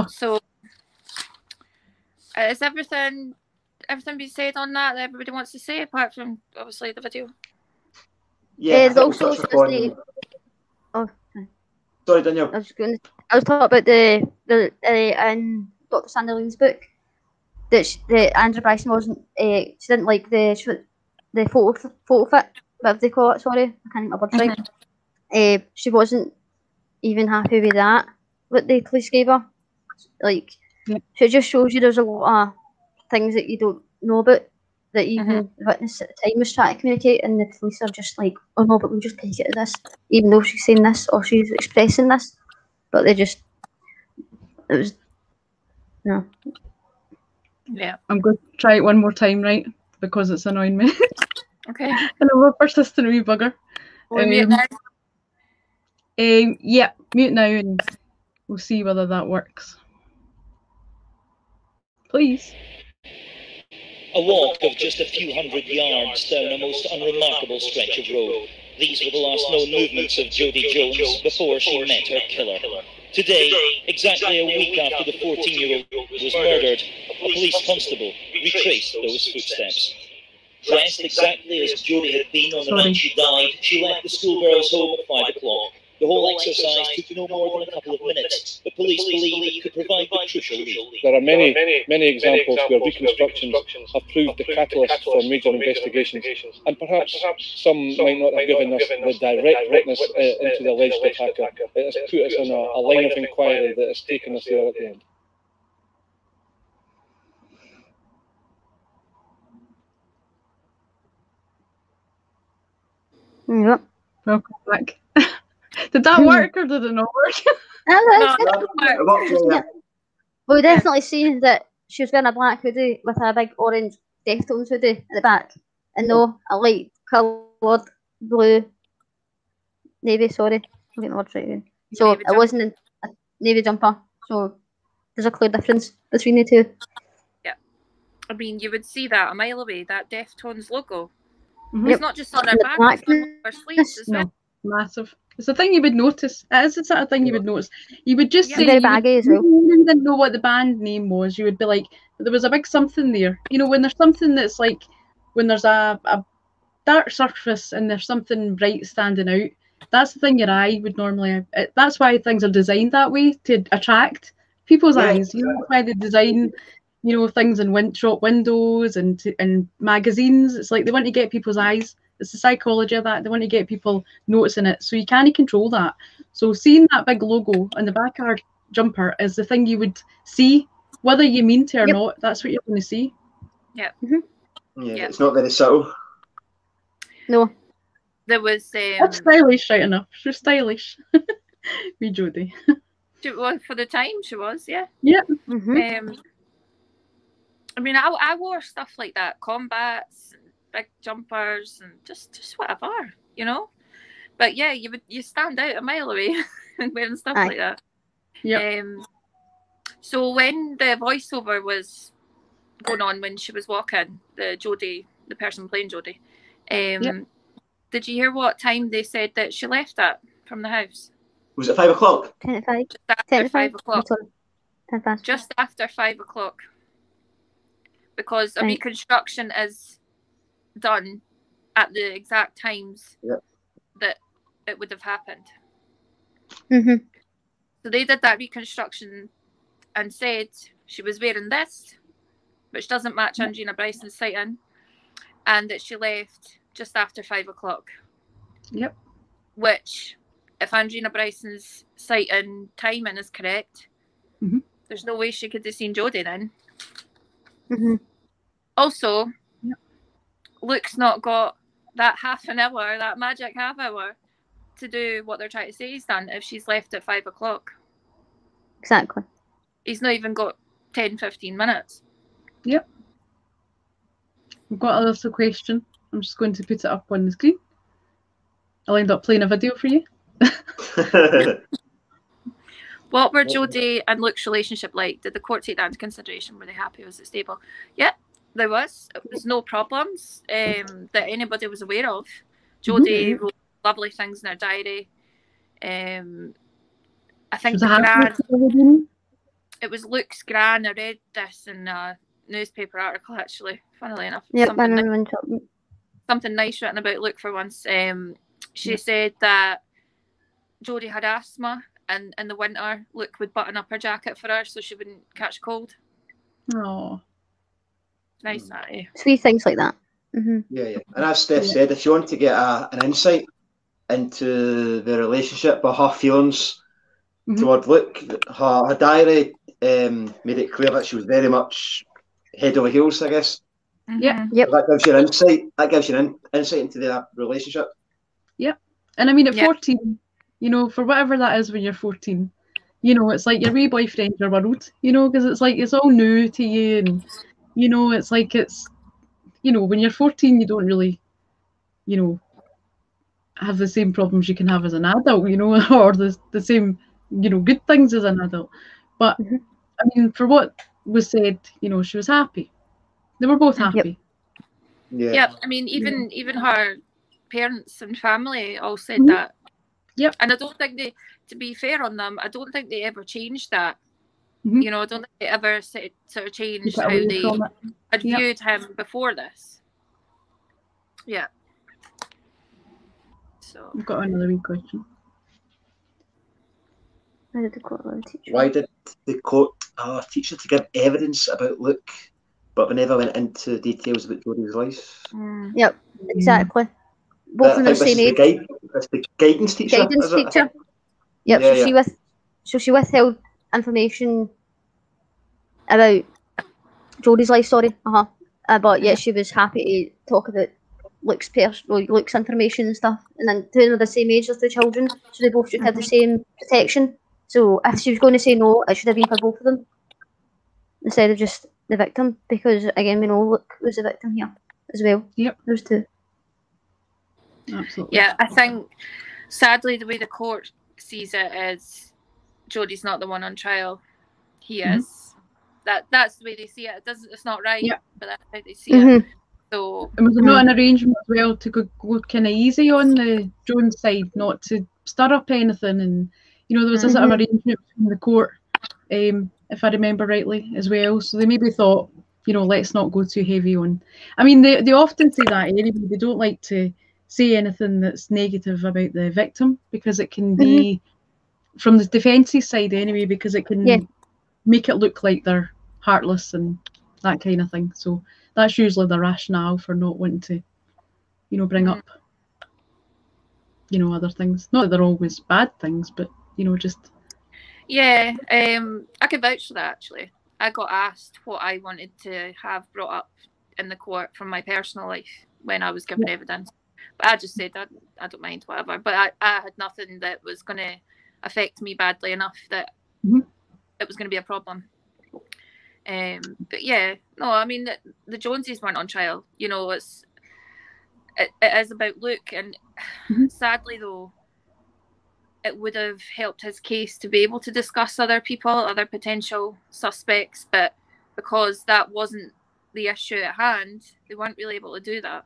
So, is everything been said on that everybody wants to say, apart from obviously the video? Yeah. Also, sorry, Danielle. I was talking about the in Dr. Sandra Lee's book that Andrew Bryson wasn't. She didn't like the photo fit, whatever they call it. Sorry, I can't get my words right. She wasn't even happy with that. What the police gave her, like, so it just shows you there's a lot of things that you don't know about that even the witness at the time was trying to communicate, and the police are just like, oh no, but we'll just take it as this, even though she's saying this or she's expressing this, but it was no. Yeah, I'm going to try it one more time, right? Because it's annoying me. Okay. And I'm a persistent wee bugger. Mute now. Yeah, mute now, and we'll see whether that works. Please. A walk of just a few hundred yards down a most unremarkable stretch of road. These were the last known movements of Jodi Jones before she met her killer. Today, exactly a week after the 14-year-old was murdered, a police constable retraced those footsteps. Dressed exactly as Jodi had been on the night she died, she left the schoolgirls home at 5 o'clock. The whole exercise took no more than a couple of minutes, but police believe it could provide the crucial lead. There are many examples where reconstructions have proved the catalyst for major investigations, and perhaps some might not have given us the direct witness into the alleged attacker. It has put us on a line of inquiry that has taken us there at the end. Yep. Welcome back. Did that work or did it not work? Yeah. We definitely seen that she was wearing a black hoodie with a big orange Deftones hoodie at the back, and no, a light coloured blue navy. Sorry, I'm getting the words right again. So it wasn't a navy jumper. So there's a clear difference between the two. Yeah, I mean you would see that a mile away. That Deftones logo. Mm-hmm. It's not just on her back; it's on her sleeves as well. Massive. It's a thing you would notice. It is the sort of thing you would notice. You would just say, very baggy as well. You didn't know what the band name was. You would be like, there was a big something there. You know, when there's something that's like, when there's a dark surface and there's something bright standing out, that's the thing your eye would normally. That's why things are designed that way, to attract people's eyes. You know, that's why they design, you know, things in shop windows and magazines. It's like they want to get people's eyes. It's the psychology of that. They want to get people noticing it. So you can't control that. So seeing that big logo on the back of our jumper is the thing you would see, whether you mean to or not. That's what you're going to see. Yeah. Mm-hmm. Yeah, it's not very subtle. No. There was... That's stylish, right enough. She's stylish. Wee Jodi. Well, for the time, she was, yeah. Yeah. Mm-hmm. I mean, I wore stuff like that, combats, big jumpers, and just whatever, you know. But yeah, you stand out a mile away wearing stuff like that. Yeah. So when the voiceover was going on when she was walking, the person playing Jodi, did you hear what time they said that she left at from the house? Was it 5 o'clock? 10 to 5. Just after 5 o'clock. 10 past. Just after 5 o'clock. Because a reconstruction is done at the exact times that it would have happened. Mm-hmm. So they did that reconstruction and said she was wearing this, which doesn't match Andrina Bryson's sighting, and that she left just after 5 o'clock. Yep. Which, if Andrina Bryson's sighting timing is correct, there's no way she could have seen Jodi then. Mm-hmm. Also, Luke's not got that half an hour, that magic half hour, to do what they're trying to say he's done if she's left at 5 o'clock. Exactly. He's not even got 10-15 minutes. Yep. We've got a little question. I'm just going to put it up on the screen. I'll end up playing a video for you. What were Jodi and Luke's relationship like? Did the court take that into consideration? Were they happy? Was it stable? Yep, there was. It was no problems that anybody was aware of. Jodi wrote lovely things in her diary. I think it was Luke's gran. I read this in a newspaper article, actually, funnily enough. Something nice written about Luke for once. She said that Jodi had asthma, and in the winter, Luke would button up her jacket for her so she wouldn't catch cold. Oh, nice, that. Sweet things like that. Yeah. And as Steph said, if you want to get an insight into the relationship or her feelings toward Luke, her diary made it clear that she was very much head over heels, I guess. Yeah. Yep. That gives you an insight. That gives you an insight into their relationship. Yep. And I mean, at 14, you know, for whatever that is when you're 14, you know, it's like your wee boyfriend's your world, you know, because it's like it's all new to you, and you know, it's like it's, you know, when you're 14, you don't really, you know, have the same problems you can have as an adult, you know, or the same, you know, good things as an adult. But I mean, for what was said, you know, she was happy. They were both happy. Yeah. I mean, even her parents and family all said that Yep. And I don't think they, to be fair on them, I don't think they ever changed that. Mhm. You know, I don't think they ever sort of changed Keep it how away they from it. had Yep. viewed him before this. Yeah. So I've got another wee question. Why did the court allow the teacher? Why did the court allow a teacher to give evidence about Luke, but they never went into details about Jodi's life? Yep, exactly. Both I of them think the same age. It's the guidance teacher. Guidance is it? teacher. Yep. Yeah, So she withheld information about Jodi's life. Sorry. But yeah, she was happy to talk about Luke's information and stuff. And then two of them are the same age as the children, so they both should have the same protection. So if she was going to say no, it should have been for both of them instead of just the victim, because again, we know Luke was the victim here as well. Yep. There's two. Absolutely. yeah, I think sadly the way the court sees it is Jodi's not the one on trial. He is. That's the way they see it. It's not right, but that's how they see it. So And was there not an arrangement as well to go kind of easy on the Jones side, not to stir up anything? And there was a sort of arrangement between the court, if I remember rightly, as well. So they maybe thought, let's not go too heavy on. I mean, they often say that anyway. They don't like to say anything that's negative about the victim, because it can be from the defence's side anyway, because it can make it look like they're heartless and that kind of thing. So that's usually the rationale for not wanting to, bring up, other things. Not that they're always bad things, but just. Yeah, I could vouch for that actually. I got asked what I wanted to have brought up in the court from my personal life when I was given evidence. But I just said I don't mind, whatever. But I had nothing that was going to affect me badly enough that it was going to be a problem. But yeah, no, I mean the Joneses weren't on trial. It is about Luke, and sadly though, it would have helped his case to be able to discuss other people, other potential suspects, but because that wasn't the issue at hand, they weren't really able to do that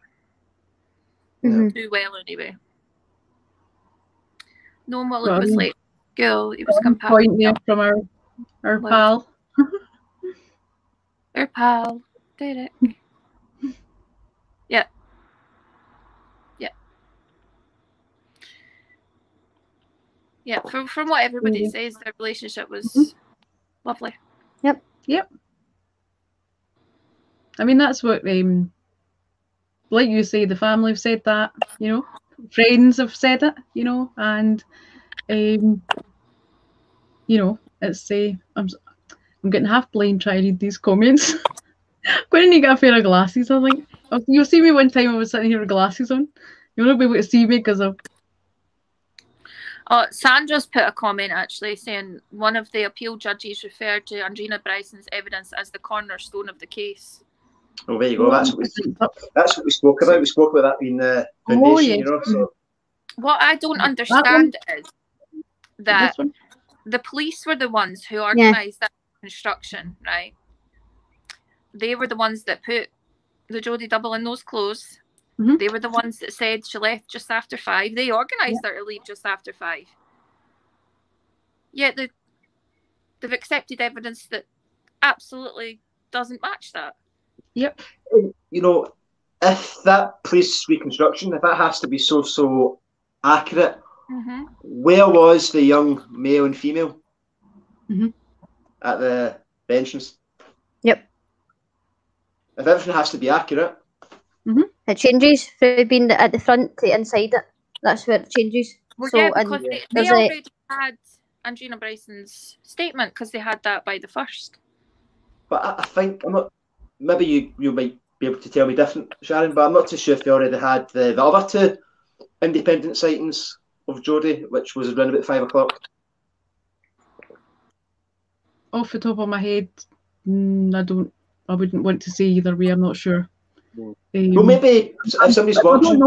too well anyway. Knowing what Luke was like at school, he was compatible. Point there from our pal. Our pal, Derek. Yeah. Yeah, from what everybody says, their relationship was lovely. Yep. I mean, that's what, like you say, the family have said that, friends have said it, and, it's I'm getting half blind trying to read these comments. I'm going to need to get a pair of glasses, I think. You'll see me one time I was sitting here with glasses on. You won't be able to see me because of... Sandra's put a comment actually saying one of the appeal judges referred to Andrina Bryson's evidence as the cornerstone of the case. Oh, there you go. That's what we spoke about. We spoke about that being the foundation, So. What I don't understand is that the police were the ones who organised that construction, right? They were the ones that put the Jodi double in those clothes. They were the ones that said she left just after 5. They organised her to leave just after 5. Yet they've accepted evidence that absolutely doesn't match that. Yep. If that police reconstruction, if that has to be so accurate, where was the young male and female at the entrance? Yep. If everything has to be accurate. It changes from being at the front to inside it. That's where it changes. Well, so, because they already had Andrina Bryson's statement because they had that by the first. But I think I'm not. Maybe you might be able to tell me different, Sharon. But I'm not too sure if they already had the other 2 independent sightings of Jodi, which was around about 5 o'clock. Off the top of my head, I wouldn't want to say either way. I'm not sure. Well, maybe if somebody's watching, we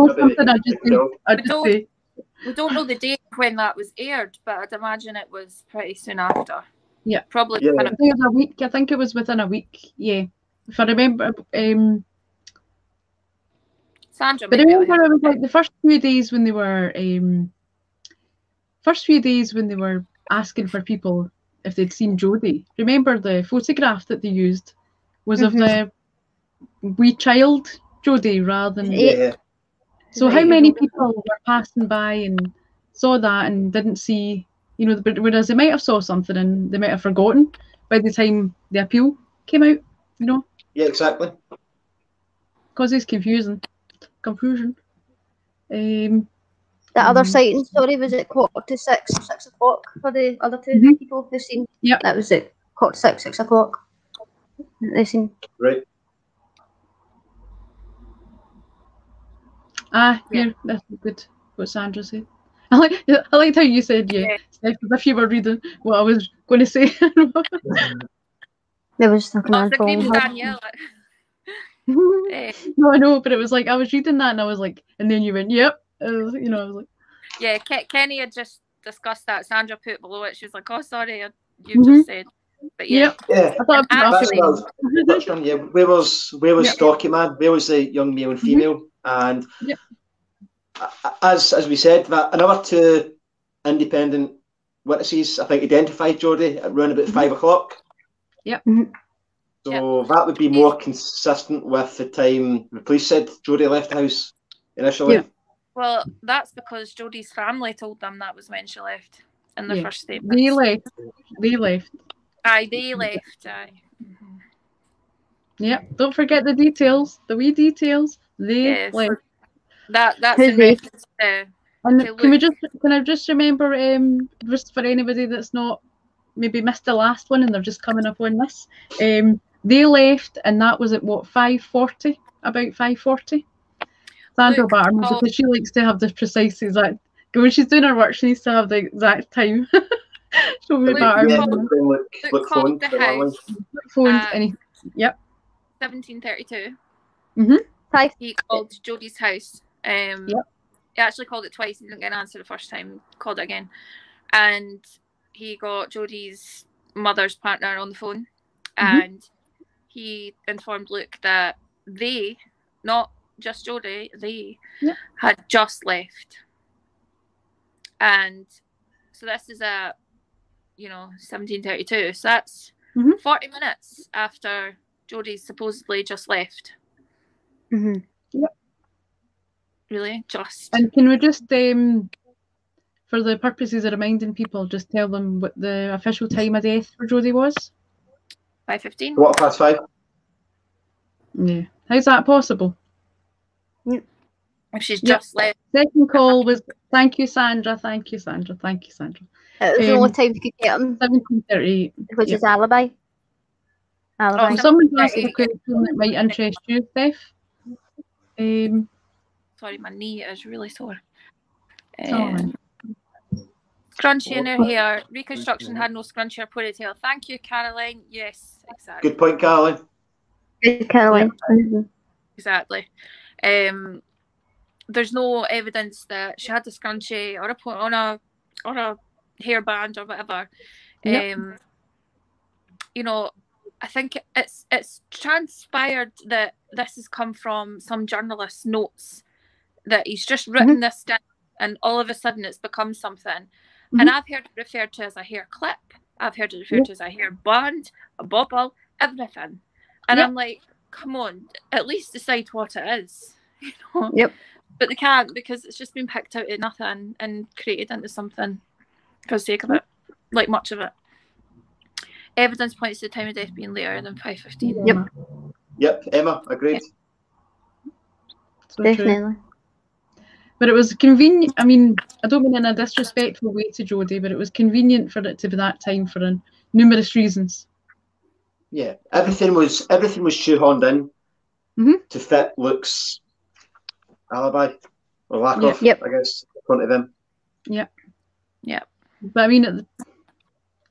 don't know the date when that was aired, but I'd imagine it was pretty soon after. Yeah, probably. Yeah. I think it was a week. I think it was within a week. Yeah, if I remember. Sandra, but I remember it was like the first few days when they were first few days when they were asking for people if they'd seen Jodi, remember the photograph that they used was of the wee child Jodi rather than... Yeah. So how many people were passing by and saw that and didn't see, you know, whereas they might have saw something and they might have forgotten by the time the appeal came out, you know? Yeah, exactly. Causes confusion. The other sighting, sorry, was it 6:45 or 6 o'clock for the other two people who seen? Yep. That was it, 6:45, 6 o'clock. They seen. Right. Yeah, that's good. What Sandra said. I liked how you said Steph, as if you were reading what I was going to say. There was something I was agreeing with Danielle. No, I know, but it was like I was reading that and I was like, and then you went, yep. I was like, yeah. Kenny had just discussed that. Sandra put below it. She was like, "Oh, sorry, you just said." But yeah, yeah. I thought That's what I was touched on. Yeah, where was Stocky Man? Where was the young male and female? And as we said, that another two independent witnesses, I think, identified Jodi at around about 5 o'clock. Yep. So that would be more consistent with the time the police said Jodi left the house initially. Yeah. Well, that's because Jodi's family told them that was when she left in the first statement. They left. Aye, they left. Aye. Yep. Don't forget the details, the wee details. They left. That's in reference to. And can I just remember, just for anybody that's not maybe missed the last one and they're just coming up on this, they left and that was at what, 5:40? About 5:40. Sandra Barton, because she likes to have the precise exact. When she's doing her work, she needs to have the exact time. Luke called the house. Yep. 17:32. He called Jodi's house. He actually called it twice. He didn't get an answer the first time. He called it again, and he got Jodi's mother's partner on the phone, and he informed Luke that they, not just Jodi, they had just left. And so this is at 17:32. So that's 40 minutes after Jodi's supposedly just left. Yep. Really? Just. And can we just, for the purposes of reminding people, just tell them what the official time of death for Jodi was? 5:15. 5:15. Yeah. How's that possible? If she's just left. Second call was, thank you, Sandra. Thank you, Sandra. Thank you, Sandra. It was the only time you could get him. 17:38. Which is alibi. Someone's asked a question that might interest you, Steph. Sorry, my knee is really sore. Scrunchie in her hair. Reconstruction had no scrunchie or ponytail. Thank you, Caroline. Yes, exactly. Good point, Caroline. Good, Caroline. Exactly. There's no evidence that she had the scrunchie or a hairband or whatever. I think it's transpired that this has come from some journalist's notes, that he's just written this down and all of a sudden it's become something. And I've heard it referred to as a hair clip. I've heard it referred to as a hair band, a bobble, everything. And I'm like, come on, at least decide what it is. But they can't, because it's just been picked out of nothing and created into something for the sake of it, like much of it. Evidence points to the time of death being later than 5:15. Yep, Emma, agreed. So definitely. True. But it was convenient. I mean, I don't mean in a disrespectful way to Jodi, but it was convenient for it to be that time for numerous reasons. Yeah, everything was shoehorned in to fit Luke's alibi or lack of, I guess, in front of him. Yeah. But I mean,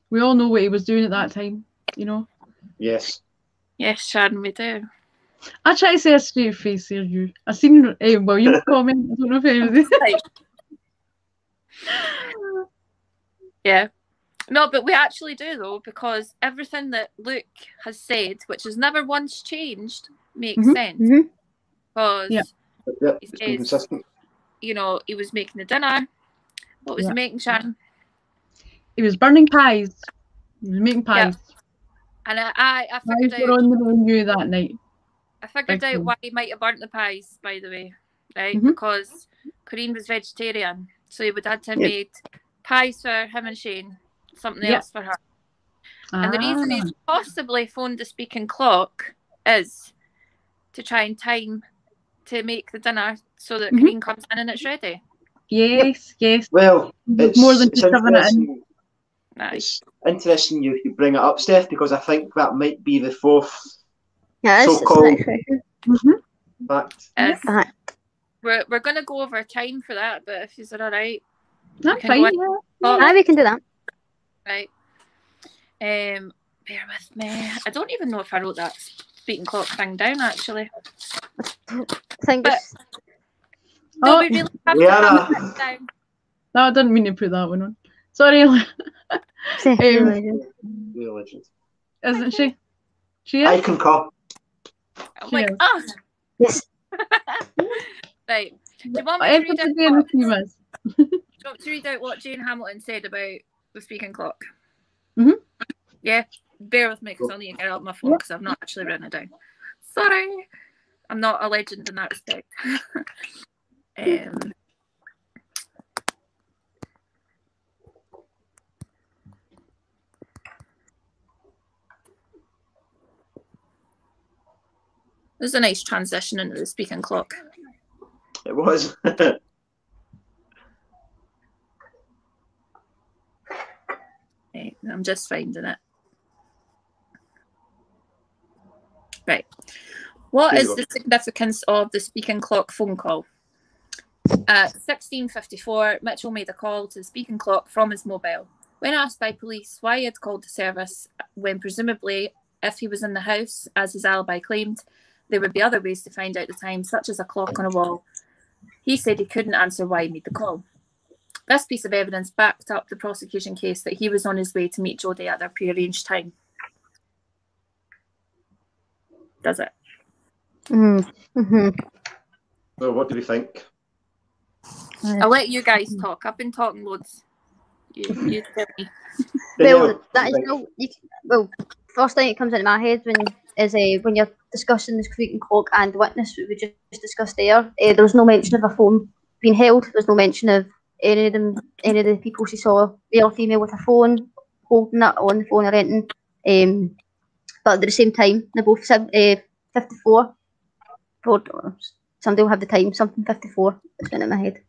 we all know what he was doing at that time, Yes. Yes, Sharon, we do. I try to say a straight face here, you. I seen, you comment. I don't know if anybody. Yeah. No, but we actually do, though, because everything that Luke has said, which has never once changed, makes sense. Because it's been consistent. He was making the dinner. What was he making, Sharon? He was burning pies. He was making pies. Yeah. And I figured Pies were on the menu that night. I figured Big out time. why he might have burnt the pies, by the way, right? Mhm. Because Corinne was vegetarian, so he would have to have made pies for him and Shane, something else for her. And the reason he's possibly phoned the speaking clock is to try and time to make the dinner so that Corinne comes in and it's ready. Yes, yes. Well, it's more than just having it in. interesting. It's interesting you bring it up, Steph, because I think that might be the fourth so-called fact. We're going to go over time for that, but if you're all right, that's fine. We can do that. Right. Bear with me. I don't even know if I wrote that speaking clock thing down, actually. We really have to have it down. No, I didn't mean to put that one on. Sorry. Legend. Isn't she? She is? I concur. I'm like, yes. Right. Do you want me to read out what Jane Hamilton said about the speaking clock? Yeah. Bear with me because I'll need to get out my phone because I've not actually written it down. Sorry. I'm not a legend in that respect. There's a nice transition into the speaking clock. It was. Right, I'm just finding it. Right. What is the significance of the speaking clock phone call? At 16:54, Mitchell made a call to the speaking clock from his mobile. When asked by police why he had called the service, when presumably if he was in the house, as his alibi claimed, there would be other ways to find out the time, such as a clock on a wall, he said he couldn't answer why he made the call. This piece of evidence backed up the prosecution case that he was on his way to meet Jodi at their prearranged time. Does it? So what do we think? I'll let you guys talk. I've been talking loads. You tell me. Well, that is well. First thing that comes into my head when you're discussing the speaking clock and the witness we just discussed there. There was no mention of a phone being held. There was no mention of any of the people she saw, male or female, with a phone, holding it on the phone or anything. But at the same time, they're both 54. Somebody will have the time. Something 54. It's been in my head.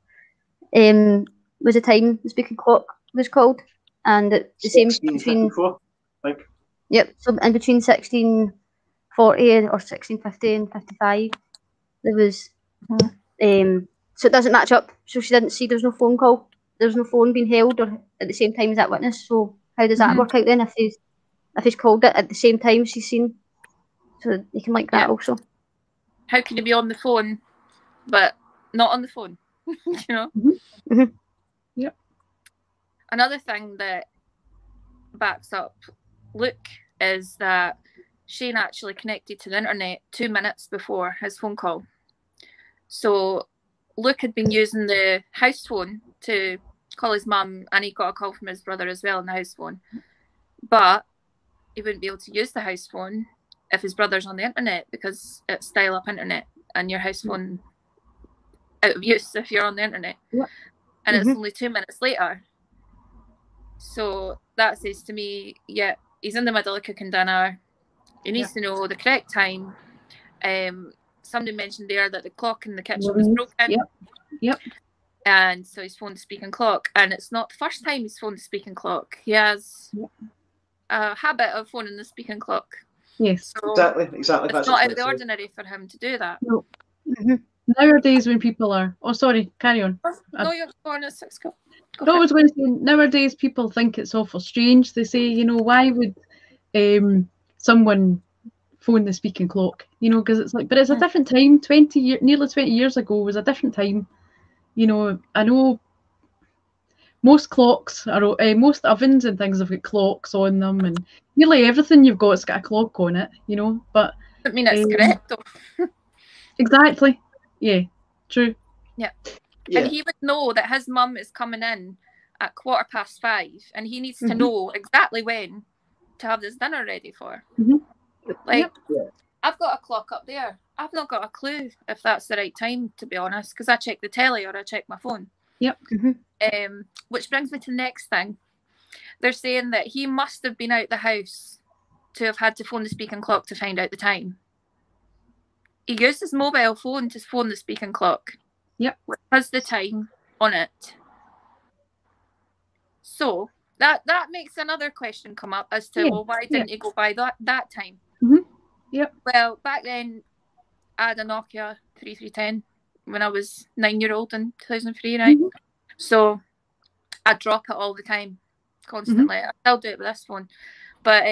Was the time the speaking clock was called, and at the same between. Yep. So in between 1640 or 1650 and 55, there was. So it doesn't match up. So she didn't see. There's no phone call. There's no phone being held or at the same time as that witness. So how does that work out then? If he's called it at the same time she's seen, so you can like that also. How can you be on the phone, but not on the phone? You know. Yep. Another thing that backs up Luke is that Shane actually connected to the internet 2 minutes before his phone call. So Luke had been using the house phone to call his mum, and he got a call from his brother as well on the house phone. But he wouldn't be able to use the house phone if his brother's on the internet because it's dial-up internet and your house phone out of use if you're on the internet. And it's only 2 minutes later. So that says to me, yeah, he's in the middle of cooking dinner. He needs to know the correct time. Somebody mentioned there that the clock in the kitchen was broken. Yep. And so he's phoned the speaking clock. And it's not the first time he's phoned the speaking clock. He has a habit of phoning the speaking clock. Yes. So exactly. It's not out of the ordinary for him to do that. No. Nowadays when people are... Oh, sorry, carry on. No, you're going at 6 o'clock. No, I was going to say, nowadays people think it's awful strange. They say, you know, why would someone phone the speaking clock? You know, because it's like, but it's a different time. Nearly 20 years ago was a different time. You know, I know most clocks are, most ovens and things have got clocks on them, and nearly everything you've got's got a clock on it. You know, but I mean, it's correct though. Exactly. Yeah. True. Yeah. And he would know that his mum is coming in at 5:15, and he needs to know exactly when to have this dinner ready for. Like, I've got a clock up there. I've not got a clue if that's the right time, to be honest, because I check the telly or I check my phone. Which brings me to the next thing. They're saying that he must have been out the house to have had to phone the speaking clock to find out the time. He used his mobile phone to phone the speaking clock. Which has the time on it. So that makes another question come up as to, well, why didn't you go by that time? Well, back then, I had a Nokia 3310 when I was 9-year-old in 2003, right? So I drop it all the time, constantly. I still do it with this phone. But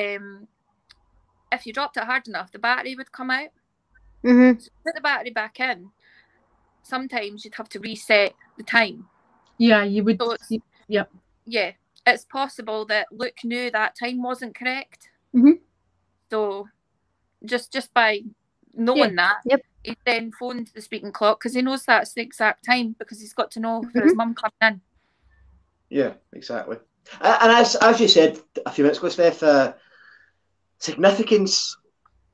if you dropped it hard enough, the battery would come out. So put the battery back in. Sometimes you'd have to reset the time. Yeah, you would. So yeah, it's possible that Luke knew that time wasn't correct. So just by knowing that, he then phoned the speaking clock because he knows that's the exact time because he's got to know for his mum coming in. Yeah, exactly. And as you said a few minutes ago, Steph, significance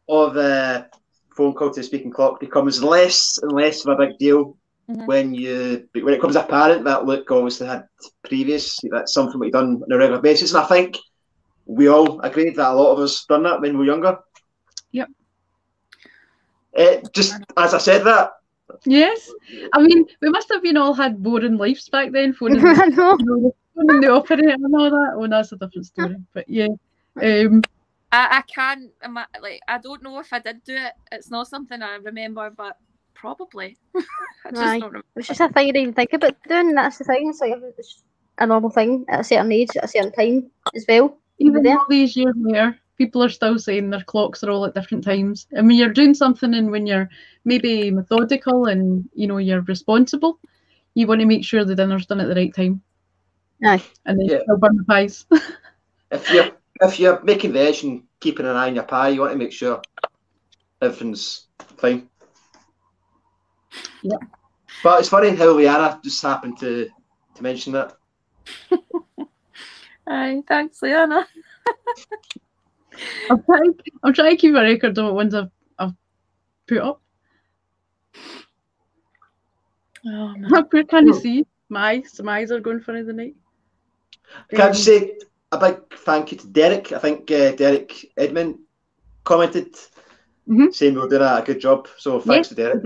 of the phone call to the speaking clock becomes less and less of a big deal when it comes apparent that Luke obviously had previous. That's something we've done on a regular basis, and I think we all agreed that a lot of us done that when we were younger. Just as I said that. Yes, I mean we must have been all had boring lives back then. Phoning the operator and all that. Oh, that's a different story. But yeah, I can't like I don't know if I did do it. It's not something I remember, but probably. I just don't remember. It's just a thing you didn't even think about doing. That's the thing. It's like it's a normal thing at a certain age, at a certain time as well. Even all these years later, people are still saying their clocks are all at different times. And when you're doing something and when you're maybe methodical and you're responsible, you want to make sure the dinner's done at the right time. Aye. And then still burn the pies. If you're making veg and keeping an eye on your pie, you want to make sure everything's fine. Yeah. But it's funny how Leanna just happened to mention that. Aye, thanks, Leanna. I'm trying to keep a record of what ones I've put up. Oh no. Where can you see? My eyes are going funny tonight. Can I just say a big thank you to Derek? I think Derek Edmund commented saying we were doing a good job. So thanks to Derek.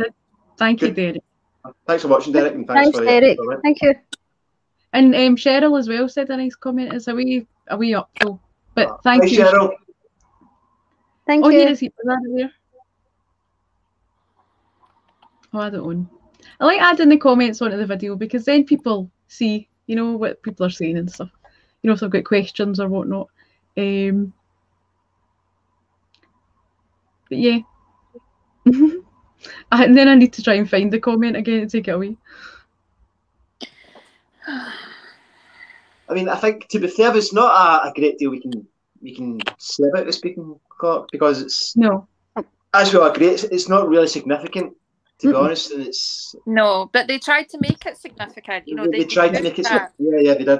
Thank you, Derek. Thanks for watching, Derek, and thanks for Derek. Thank you. And Cheryl as well said a nice comment. It's a wee up though. But thank you, Cheryl. Thank you. Here is he. Was that there? Oh, I don't know. I like adding the comments onto the video because then people see, what people are saying and stuff. If they've got questions or whatnot. But yeah. And then I need to try and find the comment again and take it away. I mean, I think to be fair, there's not a great deal we can say about the speaking clock because it's as we all agree, it's not really significant to be honest, and it's but they tried to make it significant. They tried to make it. Yeah, they did.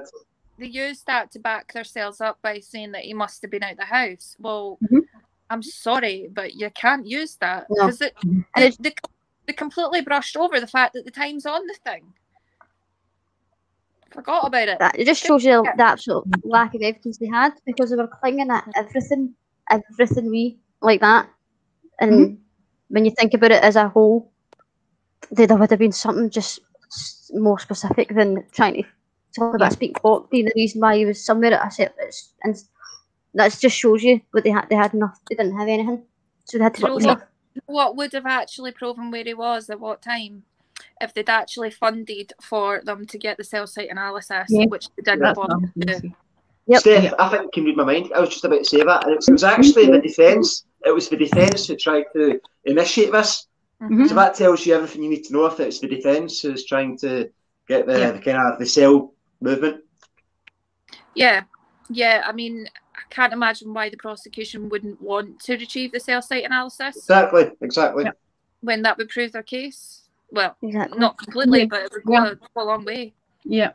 They used that to back themselves up by saying that he must have been out the house. Well, I'm sorry, but you can't use that because they completely brushed over the fact that the time's on the thing. Forgot about it. It just shows you the absolute lack of evidence they had because they were clinging at everything like that. And when you think about it as a whole, there would have been something just more specific than trying to talk about speak clock being the reason why he was somewhere at a certain. And that just shows you what they had. They had enough. They didn't have anything, so they had to work with stuff. What would have actually proven where he was at what time? If they'd actually funded for them to get the cell site analysis, which they didn't want to do. Steph, I think you can read my mind. I was just about to say that. And it was actually the defence. It was the defence who tried to initiate this. So that tells you everything you need to know if it's the defence who's trying to get the kind of the cell movement. Yeah. I mean, I can't imagine why the prosecution wouldn't want to retrieve the cell site analysis. Exactly. When that would prove their case. Well, not completely, but it would go a long way. Yeah.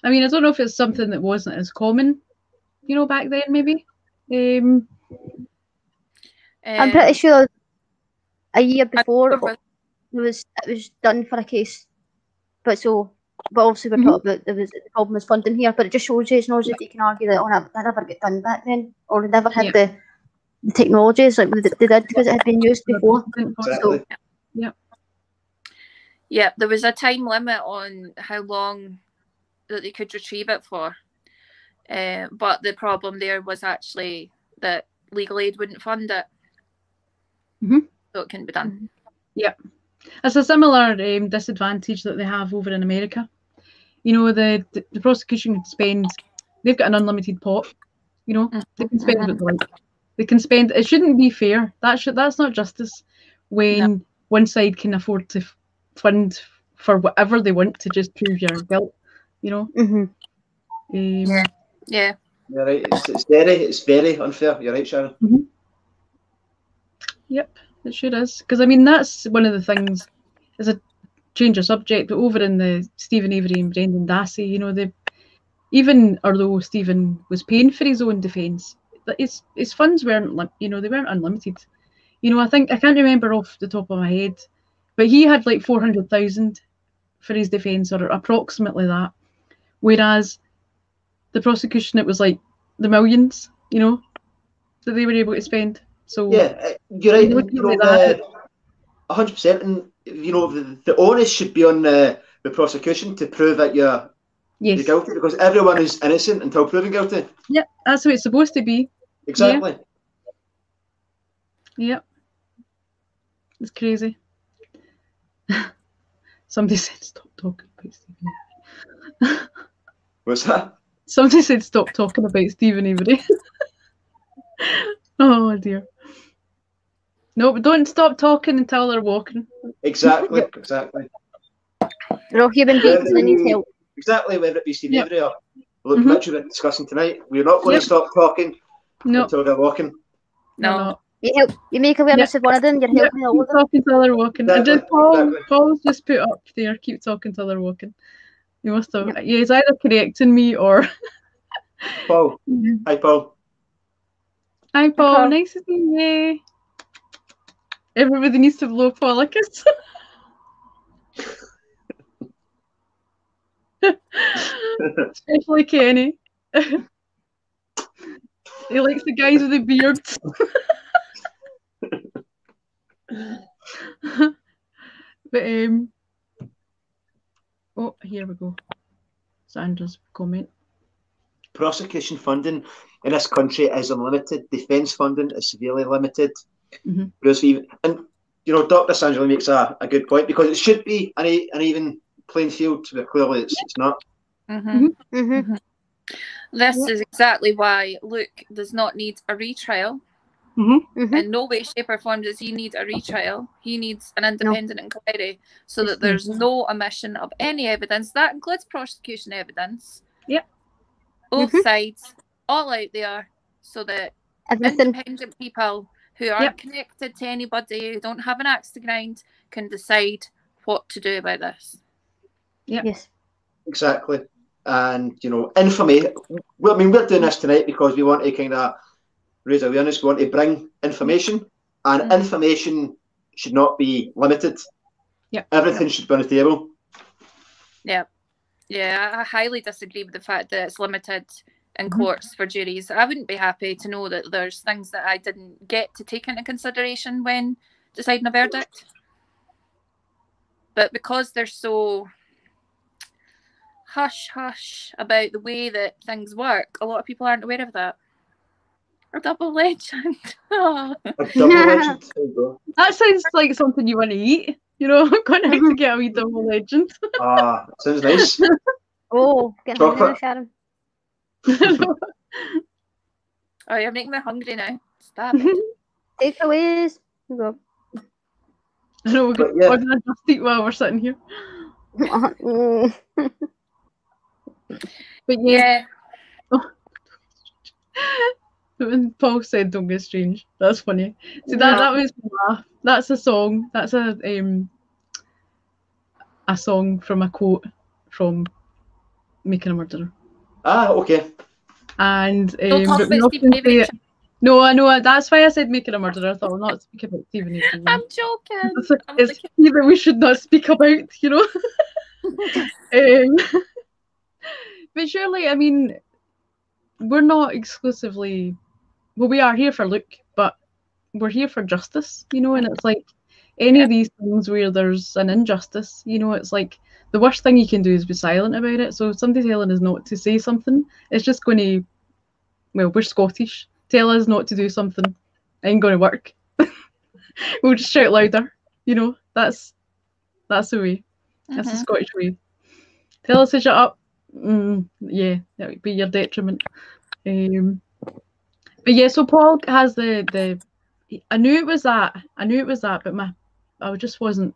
I mean, I don't know if it's something that wasn't as common, you know, back then, maybe. I'm pretty sure a year I before remember- it was done for a case, but obviously we're talking about the problem was funding here, but it just shows you it's not as if you can argue that that never get done back then, or they never had the technologies like they did because it had been used before. Exactly. So, Yeah, there was a time limit on how long that they could retrieve it for. But the problem there was actually that legal aid wouldn't fund it. So it couldn't be done. Yeah. It's a similar disadvantage that they have over in America. You know, the prosecution can spend, they've got an unlimited pot, you know, they can spend what they like. They can spend, it shouldn't be fair. That's not justice when one side can afford to fund for whatever they want to just prove your guilt, you know. Yeah. You're right. It's very unfair. You're right, Sharon. Yep, it sure is. Because I mean, that's one of the things. Is a change of subject, but over in the Stephen Avery and Brendan Dassey, you know, even although Stephen was paying for his own defence, his funds weren't, you know, they weren't unlimited. You know, I can't remember off the top of my head, but he had like 400,000 for his defence, or approximately that. Whereas the prosecution, it was like the millions, you know, that they were able to spend. So yeah, you're right. You know, 100%, and you know the onus should be on the prosecution to prove that you're guilty, because everyone is innocent until proven guilty. Yeah, that's how it's supposed to be. Exactly. Yeah. It's crazy. Somebody said stop talking about Stephen Avery. What's that? Somebody said stop talking about Stephen Avery. Oh dear. No, but don't stop talking until they're walking. Exactly. They're all human beings and they need help. Exactly, whether it be Stephen Avery or Luke Mitchell we're discussing tonight, we're not going to stop talking until they're walking. No. You make awareness of one of them, you're helping all of them. Talking till they're walking. Exactly. And just Paul's just put up there, keep talking till they're walking. You must have. Yeah, he's either correcting me or. Paul. Hi, Paul. Hi, Paul. Nice to see you. Everybody needs to blow Paul a kiss. Especially Kenny. He likes the guys with the beards. But oh, here we go. Sandra's comment. Prosecution funding in this country is unlimited. Defence funding is severely limited. Whereas and you know, Dr. Sandra makes a good point, because it should be an even playing field, but clearly it's not. This is exactly why Luke does not need a retrial. In no way, shape, or form does he need a retrial. He needs an independent inquiry so that there's no omission of any evidence. That includes prosecution evidence. Yep. Both sides, all out there, so that independent people who aren't connected to anybody, who don't have an axe to grind, can decide what to do about this. Yes. Exactly. And, you know, information. Well, I mean, we're doing this tonight because we want to kind of raise awareness. We want to bring information, and information should not be limited. Yeah. Everything should be on the table. Yeah. Yeah, I highly disagree with the fact that it's limited in courts for juries. I wouldn't be happy to know that there's things that I didn't get to take into consideration when deciding a verdict. But because they're so hush-hush about the way that things work, a lot of people aren't aware of that. A double legend. A double legend. That sounds like something you want to eat. You know, I'm going to have to get a wee double legend. Sounds nice. Oh, get hungry, Sharon. Oh, you're making me hungry now. Stop it. Takeaways. I know, we're going to just eat while we're sitting here. But yeah. When Paul said "Don't get strange," that's funny. See, that was that's a song. That's a song from a quote from Making a Murderer. Ah, okay. And Don't talk but we about often Stephen Avery. say- No, I know. That's why I said Making a Murderer. I thought we'll not speak about Stephen Avery. I'm joking. It's he that we should not speak about, you know. But surely, I mean, we're not exclusively. Well, we are here for Luke, but we're here for justice, you know. And it's like any of these things where there's an injustice, you know, it's like the worst thing you can do is be silent about it. So if somebody's telling us not to say something, it's just going to. Well, we're Scottish. Tell us not to do something, ain't going to work. We'll just shout louder, you know. That's the way. That's the Scottish way. Tell us to shut up. Yeah, that would be your detriment. But yeah, so Paul has the. I knew it was that. But I just wasn't.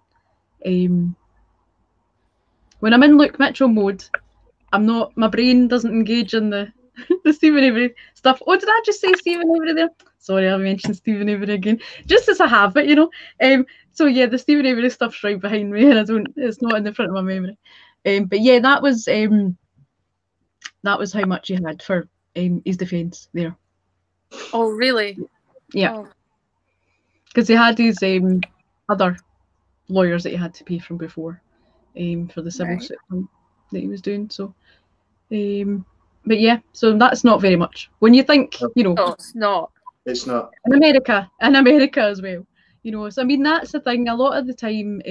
When I'm in Luke Mitchell mode, I'm not. My brain doesn't engage in the Stephen Avery stuff. Oh, did I just say Stephen Avery there? Sorry, I mentioned Stephen Avery again, just as a habit, you know. So yeah, the Stephen Avery stuff's right behind me, and it's not in the front of my memory. But yeah, that was how much he had for his defence there. Oh, really? Yeah, because he had his other lawyers that he had to pay from before, for the civil suit that he was doing. So, but yeah, so that's not very much when you think, you know. No, it's not. It's not. In America as well, you know. So I mean, that's the thing. A lot of the time,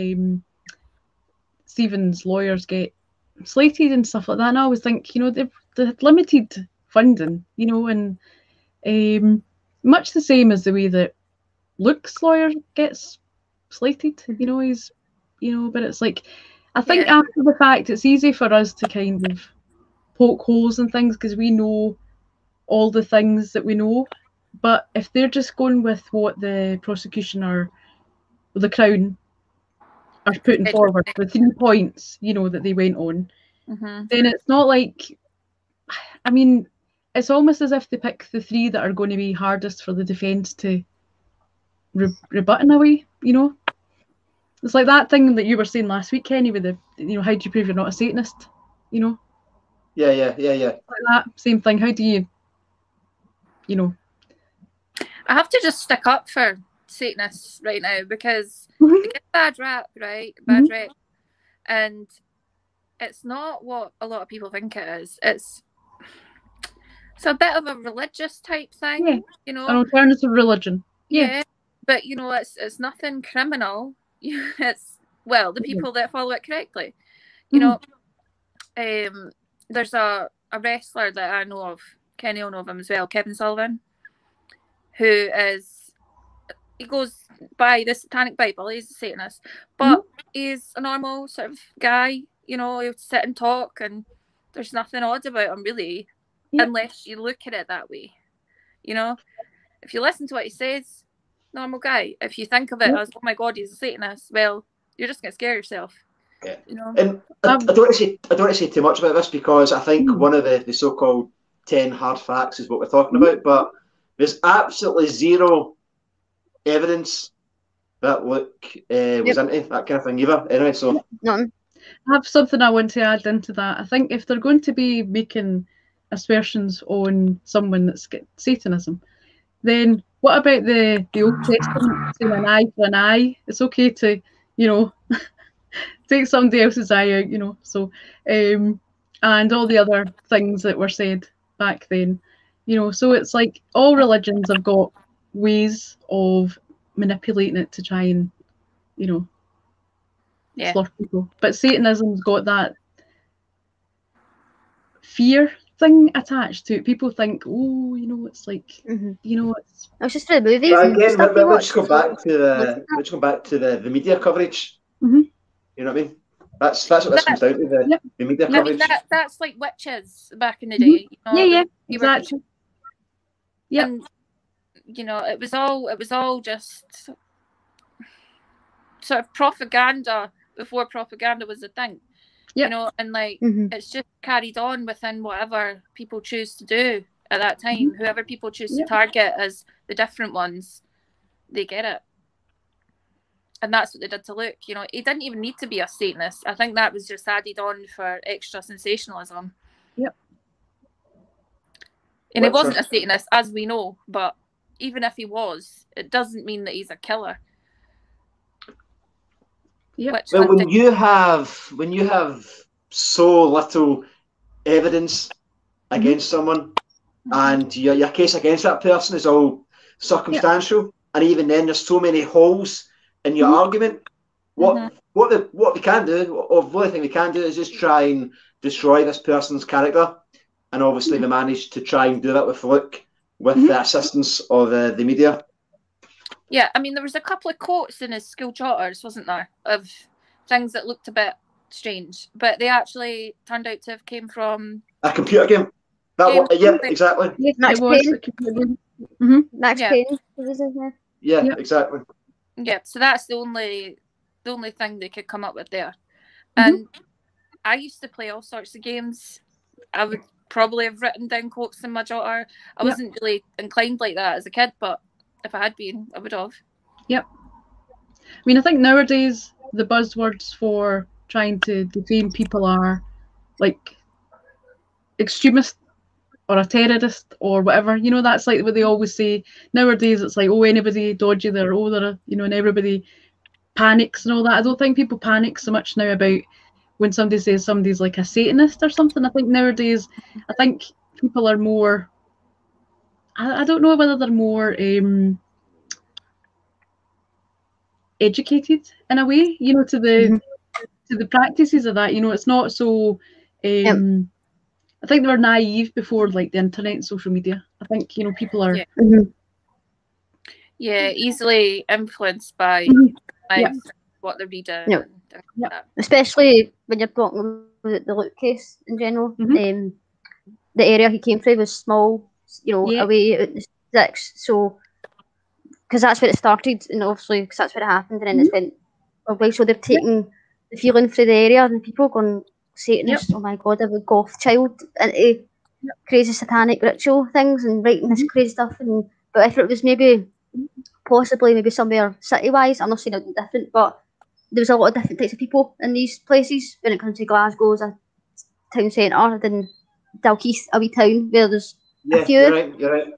Stephen's lawyers get slated and stuff like that. And I always think, you know, they've limited funding, you know, and much the same as the way that Luke's lawyer gets slated, you know. He's, you know, but it's like, I think after the fact, it's easy for us to kind of poke holes and things because we know all the things that we know. But if they're just going with what the prosecution or the Crown are putting forward, the 3 points, you know, that they went on, then it's not like, I mean, it's almost as if they pick the 3 that are going to be hardest for the defence to rebut in a way, you know. It's like that thing that you were saying last week, Kenny, with the, you know, how do you prove you're not a Satanist, you know? Yeah. Like that, same thing. How do you know? I have to just stick up for Satanists right now because they get bad rap, right? Bad rap. And it's not what a lot of people think it is. It's a bit of a religious type thing, you know. An alternative religion. Yeah. But you know, it's nothing criminal. It's, well, the people that follow it correctly. You know, there's a wrestler that I know of, Kenny will know of him as well, Kevin Sullivan, who he goes by the Satanic Bible. He's a Satanist, but he's a normal sort of guy, you know. He'll sit and talk and there's nothing odd about him really, unless you look at it that way, you know. If you listen to what he says, normal guy. If you think of it as, oh my god, he's a Satanist, well, you're just going to scare yourself. Yeah. You know? And I don't want to say too much about this because I think one of the so-called 10 hard facts is what we're talking about, but there's absolutely zero evidence that Luke was into that kind of thing either. Anyway, so None. I have something I want to add into that. I think if they're going to be making aspersions on someone that's got Satanism, then what about the Old Testament saying an eye for an eye? It's okay to, you know, take somebody else's eye out, you know. So, and all the other things that were said back then, you know. So it's like all religions have got ways of manipulating it to try and, you know, slaughter people. But Satanism's got that fear thing attached to it. People think, oh, you know, it's like, you know, it's. I was just for the movies. But and again, stuff we'll just go back to the media coverage. You know what I mean? That's what this comes down to, the media coverage. I mean, that's like witches back in the day. You know, Exactly. Yeah. And you know, it was all just sort of propaganda before propaganda was a thing. You know, and like it's just carried on within whatever people choose to do at that time. Whoever people choose to target as the different ones, they get it. And that's what they did to Luke. You know, he didn't even need to be a Satanist. I think that was just added on for extra sensationalism. And he wasn't a Satanist, as we know, but even if he was, it doesn't mean that he's a killer. Yeah. Well, when you have so little evidence against someone, and your case against that person is all circumstantial, and even then there's so many holes in your argument. What we can do, or the only thing we can do, is just try and destroy this person's character. And obviously we managed to try and do that with Luke, with the assistance of the media. Yeah, I mean, there was a couple of quotes in his school charters, wasn't there, of things that looked a bit strange, but they actually turned out to have came from a computer game. Exactly. Yes, Max Payne. Max Payne. Yeah, exactly. Yeah, so that's the only thing they could come up with there. And I used to play all sorts of games. I would probably have written down quotes in my jotter. I wasn't really inclined like that as a kid, but if I had been, I would have. Yep. I mean, I think nowadays the buzzwords for trying to defame people are like extremist or a terrorist or whatever. You know, that's like what they always say. Nowadays it's like, oh, anybody dodgy, they're and everybody panics and all that. I don't think people panic so much now about when somebody says somebody's like a Satanist or something. I think nowadays, people are more, I don't know whether they're more educated in a way, to the practices of that. It's not so, I think they were naive before like the internet and social media. I think, people are... easily influenced by what they're reading. Especially when you're talking about the Luke case in general. The area he came from was small, away out in the sticks. So, because that's where it started, and obviously because that's where it happened, and then it's went away. So they're taking the feeling through the area, and people going, Satanist, oh my God, a goth child into crazy satanic ritual things and writing this crazy stuff. But if it was possibly somewhere city-wise, I'm not saying it was different, but there was a lot of different types of people in these places. When it comes to Glasgow as a town centre, then Dalkeith, a wee town where there's a few you're right.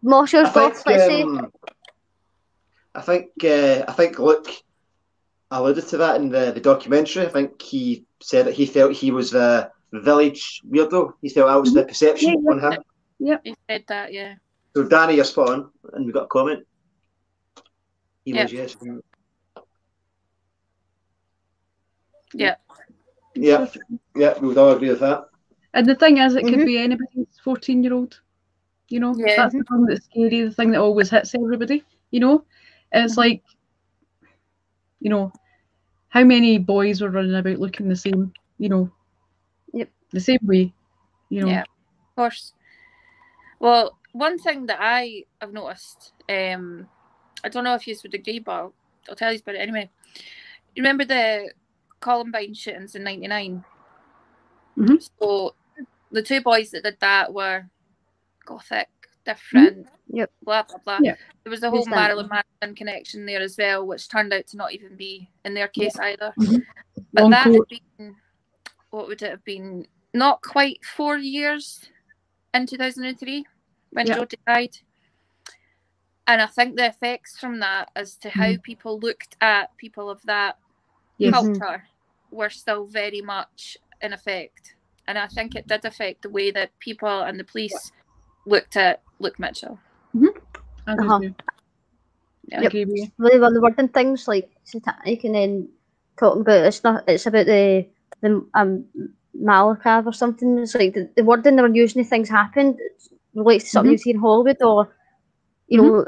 Moshers, goths, let's say. I think Luke alluded to that in the documentary. I think he said that he felt he was the village weirdo. He felt that was the perception on him. Yep, he said that, yeah. So Danny, you're spot on, and we got a comment. He was, yes. Yeah. Yeah, we would all agree with that. And the thing is, it could be anybody's 14-year-old. That's the thing that's scary, the thing that always hits everybody. It's like, how many boys were running about looking the same, the same way, Yeah, of course. Well, one thing that I have noticed, I don't know if you would agree, but I'll tell you about it anyway. You remember the Columbine shootings in '99? So the two boys that did that were gothic, different, blah, blah, blah. There was the whole Marilyn Manson connection there as well, which turned out to not even be in their case either. But that had been, what would it have been? Not quite 4 years in 2003 when Jodi died. And I think the effects from that as to how people looked at people of that culture were still very much in effect. And I think it did affect the way that people and the police looked at Luke Mitchell. I agree with you. Really, the wording things like satanic, and then talking about it's about the Malakav or something. It's like the wording they were using, the things happened, relates to something you see in Hollywood, or an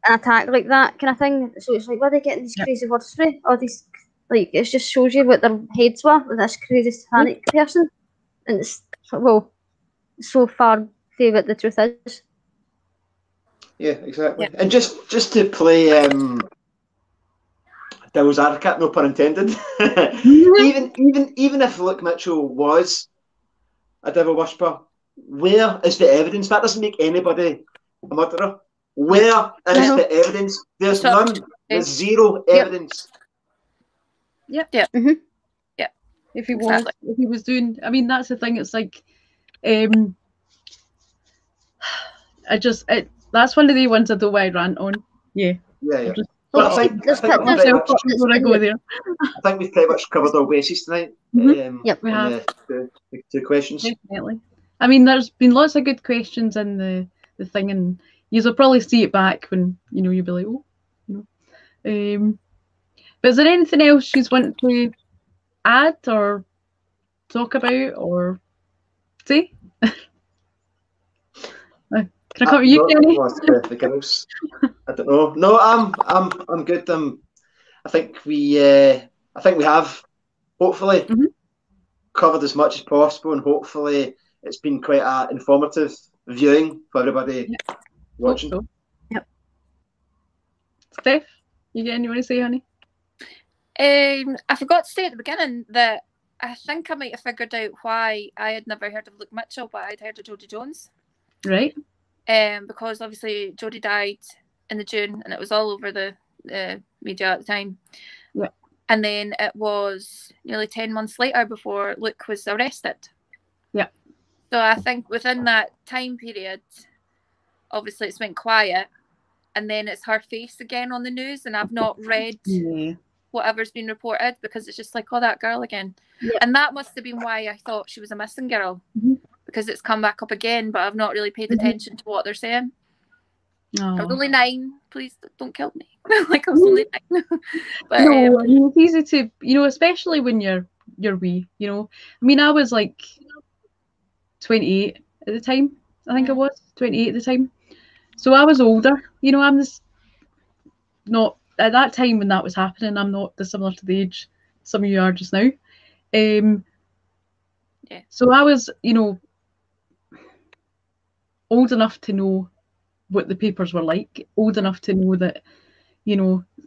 attack like that kind of thing. So it's like, where are they getting these crazy words from? Or these, like, it just shows you what their heads were with this crazy satanic person, and it's so far from what the truth is. Yeah, exactly. And just to play devil's advocate, no pun intended. even if Luke Mitchell was a devil worshipper, where is the evidence? That doesn't make anybody a murderer. Where is the evidence? There's none. There's zero evidence. If he was doing, I mean, that's the thing. It's like, that's one of the ones I don't want to rant on. Yeah. Yeah. Well, I think there's we've pictures pretty of much- what's Before I been go there. I think we've pretty much covered all bases tonight. Yep. We on have. the two questions. Definitely. I mean, there's been lots of good questions in the thing, and you'll probably see it back when you'll be like, oh, But is there anything else you want to add or talk about or say? Can I come to you, Kenny? The girls. I don't know. No, I'm good. I think we have hopefully covered as much as possible, and hopefully it's been quite an informative viewing for everybody watching. So. Yep. Steph, you got anything to say, honey? I forgot to say at the beginning that I think I might have figured out why I had never heard of Luke Mitchell, but I'd heard of Jodi Jones. Right. Because obviously Jodi died in the June, and it was all over the media at the time. Yeah. And then it was nearly 10 months later before Luke was arrested. Yeah. So I think within that time period, obviously it's went quiet, and then it's her face again on the news, and I've not read whatever's been reported because it's just like, oh, that girl again. Yeah. And that must have been why I thought she was a missing girl, because it's come back up again, but I've not really paid attention to what they're saying. I was only 9. Please don't kill me. Like, I was only 9. But, no, I mean, it's easy to, especially when you're wee, I mean, I was like 28 at the time. I think I was 28 at the time. So I was older. I'm just not, at that time when that was happening, I'm not dissimilar to the age some of you are just now. So I was, old enough to know what the papers were like, old enough to know that,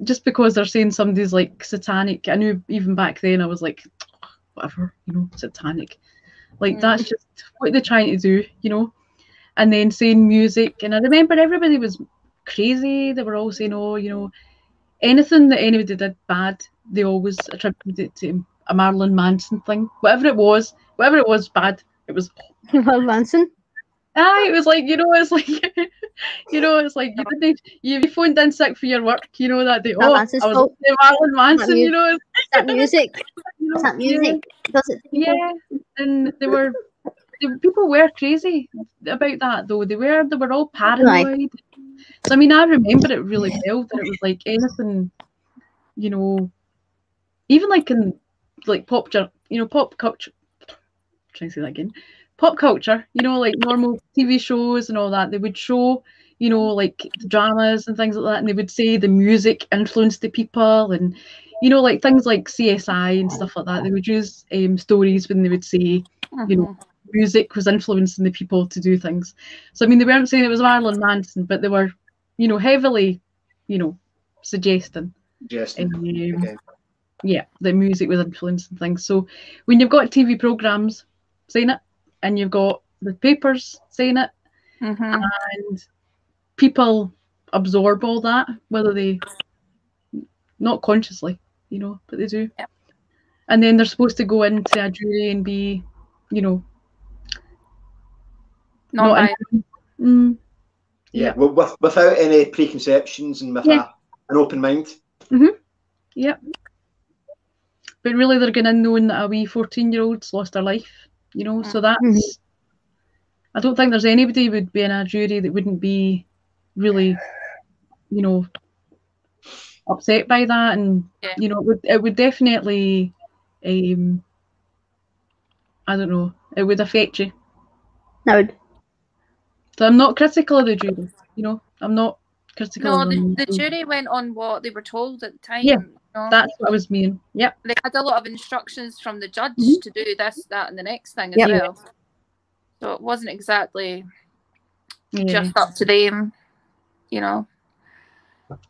just because they're saying somebody's like satanic, I knew even back then I was like, whatever, satanic. Like, that's just what they're trying to do, and then saying music. And I remember everybody was crazy. They were all saying, oh, anything that anybody did bad, they always attributed it to a Marilyn Manson thing. Whatever it was bad, it was Marilyn Manson. It was like, it's like, it's like you phoned in sick for your work, that day. Oh, I was Marilyn Manson, That music. That music. Does it? Yeah, and people were crazy about that though. They were all paranoid. Right. So I mean, I remember it really well. That it was like anything, even like in like pop culture. Trying to say that again. Pop culture, like normal TV shows and all that, they would show, like dramas and things like that, and they would say the music influenced the people, and like things like CSI and stuff like that. They would use stories when they would say, music was influencing the people to do things. So I mean, they weren't saying it was Marilyn Manson, but they were, heavily, suggesting. Yeah, the music was influencing things. So when you've got TV programs saying it, and you've got the papers saying it, and people absorb all that, whether they, not consciously, but they do. Yep. And then they're supposed to go into a jury and be, not well, without any preconceptions and with an open mind. Yep. But really, they're going in knowing that a wee 14-year-old's lost her life, so that's, I don't think there's anybody would be in a jury that wouldn't be really, upset by that, and it would definitely, I don't know, it would affect you. That would. So I'm not critical of the jury, I'm not critical. No, the jury went on what they were told at the time. Yeah, that's what I was meaning. Yep. They had a lot of instructions from the judge to do this, that, and the next thing as well. So it wasn't exactly just up to them,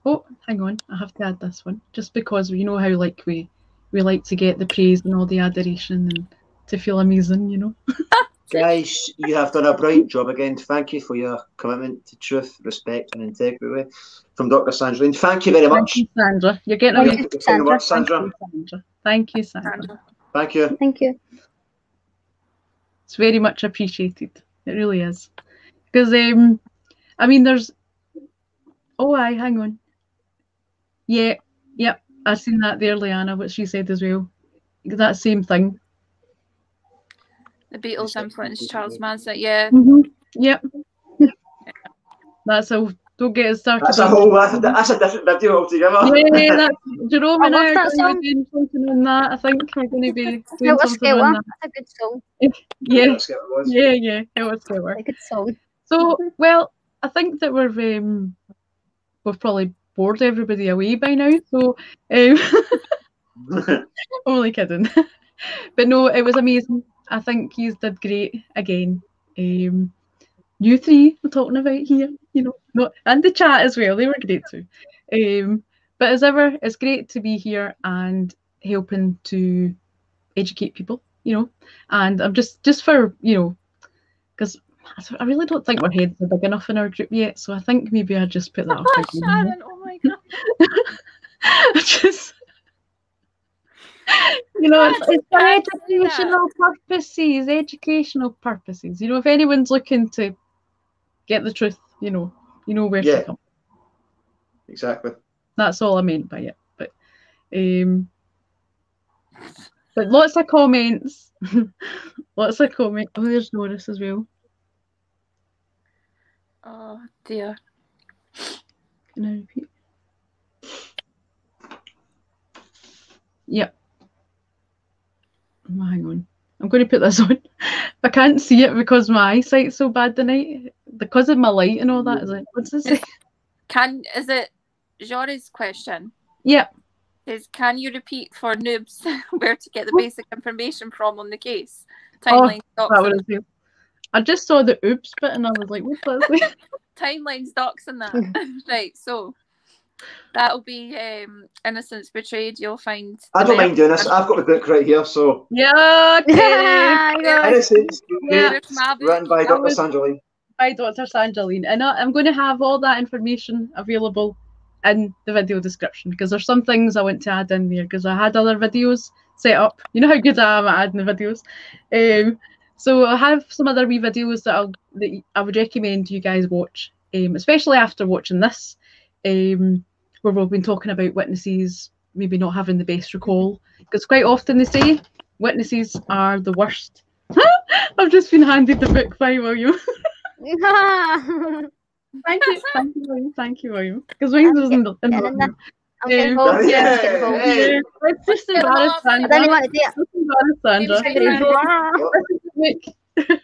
Oh, hang on, I have to add this one, just because how like we like to get the praise and all the adoration and to feel amazing, Guys, you have done a brilliant job again. Thank you for your commitment to truth, respect, and integrity from Dr. Sandra. And thank you very much. Thank you, Sandra. You're getting Sandra. Thank you, Sandra. Thank you. Thank you. It's very much appreciated. It really is. Because I mean, there's. Oh, hang on. Yeah, yep. I've seen that there, Leanna. What she said as well. That same thing. The Beatles influenced Charles Manson. Yeah. Yep. That's all. Don't get it started. That's a whole. That's a different video altogether. Yeah, that's Jerome and I are that going to be doing something on that. I think we're going to be doing something on that. That's a good song. Yeah, Yeah, it was Skewer. A good song. So, well, I think that we've probably bored everybody away by now. So, only kidding. But no, it was amazing. I think you did great again. You three were talking about here, and the chat as well. They were great too. But as ever, it's great to be here and helping to educate people, And I'm just for, because I really don't think our heads are big enough in our group yet. So I think maybe I just put that up. Sharon, oh my god. Just, it's for educational purposes. Educational purposes. If anyone's looking to get the truth, you know where to come. Exactly. That's all I meant by it. But lots of comments. Lots of comments. Oh, there's Norris as well. Oh dear. Can I repeat? Yep. Oh, hang on. I'm going to put this on. I can't see it because my eyesight's so bad tonight. Because of my light and all that. Is it? What's this say? Is it Jodi's question? Yep. Can you repeat for noobs where to get the basic information from on the case? Timeline I just saw the oops bit and I was like, what's that? Timelines, docs and that. Right, so that'll be Innocence Betrayed. You'll find. I don't mind doing this. I've got the book right here, so. Yeah, okay. Innocence Yeah. Written by Dr. Sandra Lee. By Dr. Sandra Lee. And I'm going to have all that information available in the video description because there's some things I want to add in there because I had other videos set up. You know how good I am at adding the videos. So I have some other wee videos that I would recommend you guys watch, especially after watching this, where we've been talking about witnesses maybe not having the best recall, because quite often they say witnesses are the worst. I've just been handed the book by William. Thank you, William. Because William doesn't. I'm getting involved. Let's just embarrass Sandra. I don't want to do it.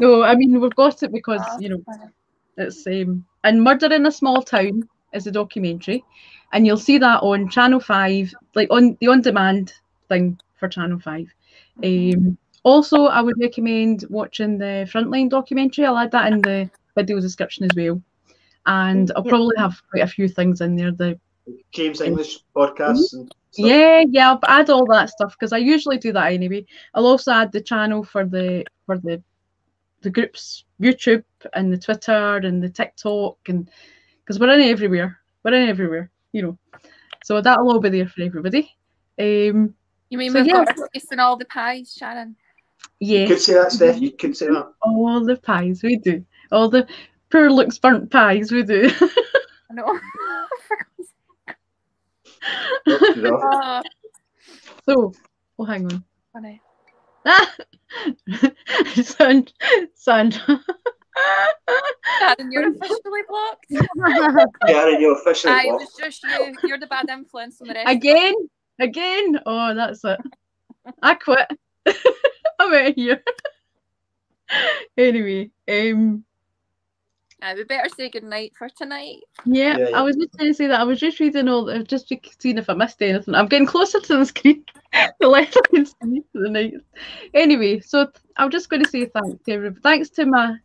No, I mean we've got it because it's and Murder in a Small Town is a documentary, and you'll see that on Channel 5, like on the on-demand thing for Channel 5. Also, I would recommend watching the Frontline documentary. I'll add that in the video description as well. And I'll probably have quite a few things in there. The James English podcasts and stuff. Yeah, I'll add all that stuff because I usually do that anyway. I'll also add the channel for the groups, YouTube and the Twitter and the TikTok, and because we're in everywhere, So that'll all be there for everybody. You mean we've got our taste in all the pies, Sharon? Yeah. You could say that, Steph. You could say that. All the pies we do. All the poor Luke's burnt pies we do. I know. So, hang on. Funny. Sandra. Sharon, you're officially blocked. Sharon, you're officially blocked. It was just you. You're the bad influence on the rest. Again. Oh, that's it. I quit. I'm out of here. Anyway, we better say goodnight for tonight. Yeah, I was just going to say that. I was just reading just seeing if I missed anything. I'm getting closer to the screen, the less I can see for the night. Anyway, so I'm just going to say thanks to everybody. Thanks to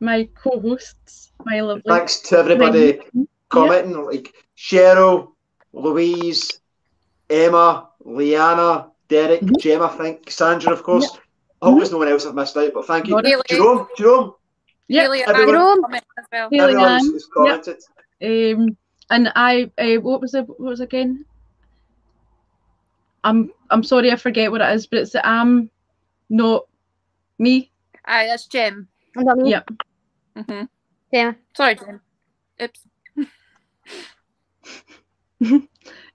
my co-hosts, my lovely. Thanks to everybody commenting, like Cheryl, Louise, Emma, Leanna, Derek, Gemma, I think, Sandra, of course. I hope there's no one else I've missed out, but thank you. Jerome. Yeah, everyone who's commented. And I, what was again? I'm sorry, I forget what it is, but it's the not me. Aye, that's Jim. Yeah. Mm-hmm. Yeah. Sorry, Jen. Oops.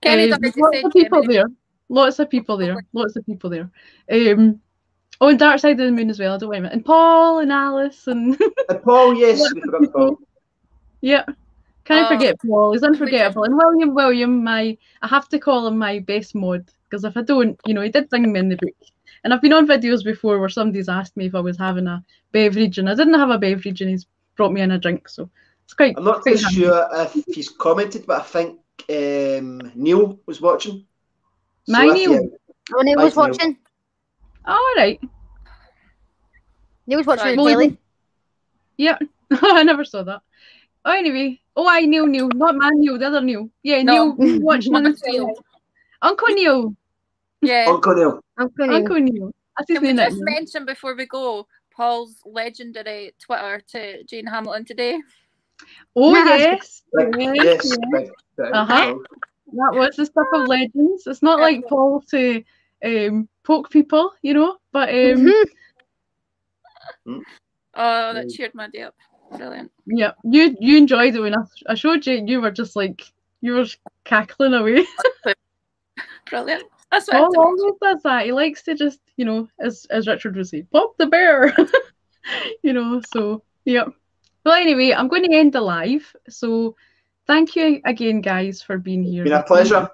Kenny's already lots said of people Gemini. there. Lots of people there. Lots of people there. Oh, and Dark Side of the Moon as well. I don't want to. And Paul and Alice and And Paul, yes, lots we of forgot people. Paul. Yeah. Can't forget Paul. He's we unforgettable. And William, I have to call him my best mod, because if I don't, he did sing me in the book. And I've been on videos before where somebody's asked me if I was having a beverage, and I didn't have a beverage, and he's brought me in a drink. So it's quite. I'm not too sure if he's commented, but I think Neil was watching. My Neil. Oh, Neil was watching. All right. Neil was watching the telly. Yeah, I never saw that. Oh, anyway. Oh, I Neil, not man Neil, the other Neil. Yeah, No. Neil watching on the telly. Uncle Neil. Yeah. Uncle Neil. Uncle Neil. That's his Can we name. just mention before we go Paul's legendary Twitter to Jane Hamilton today? Oh, yes. Yes. Uh-huh. That was the stuff of legends. It's not like Paul to poke people, but Oh, that cheered my day up. Brilliant. Yeah, you enjoyed it when I showed you. You were just like, you were cackling away. Brilliant. That's what Paul always does that. He likes to just, as Richard would say, pop the bear. So yeah. Well, anyway, I'm going to end the live. So thank you again, guys, for being here. It's been a pleasure.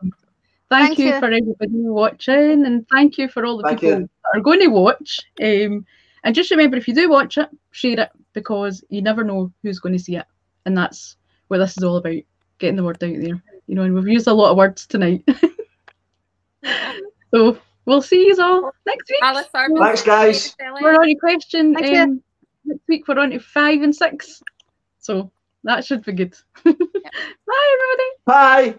Thank you for everybody watching, and thank you for all the people that are going to watch. And just remember, if you do watch it, share it, because you never know who's going to see it. And that's what this is all about, getting the word out there. And we've used a lot of words tonight. So we'll see you all next week. Alice, thanks, guys. We're on to question. Next week we're on to 5 and 6. So that should be good. Bye, everybody. Bye.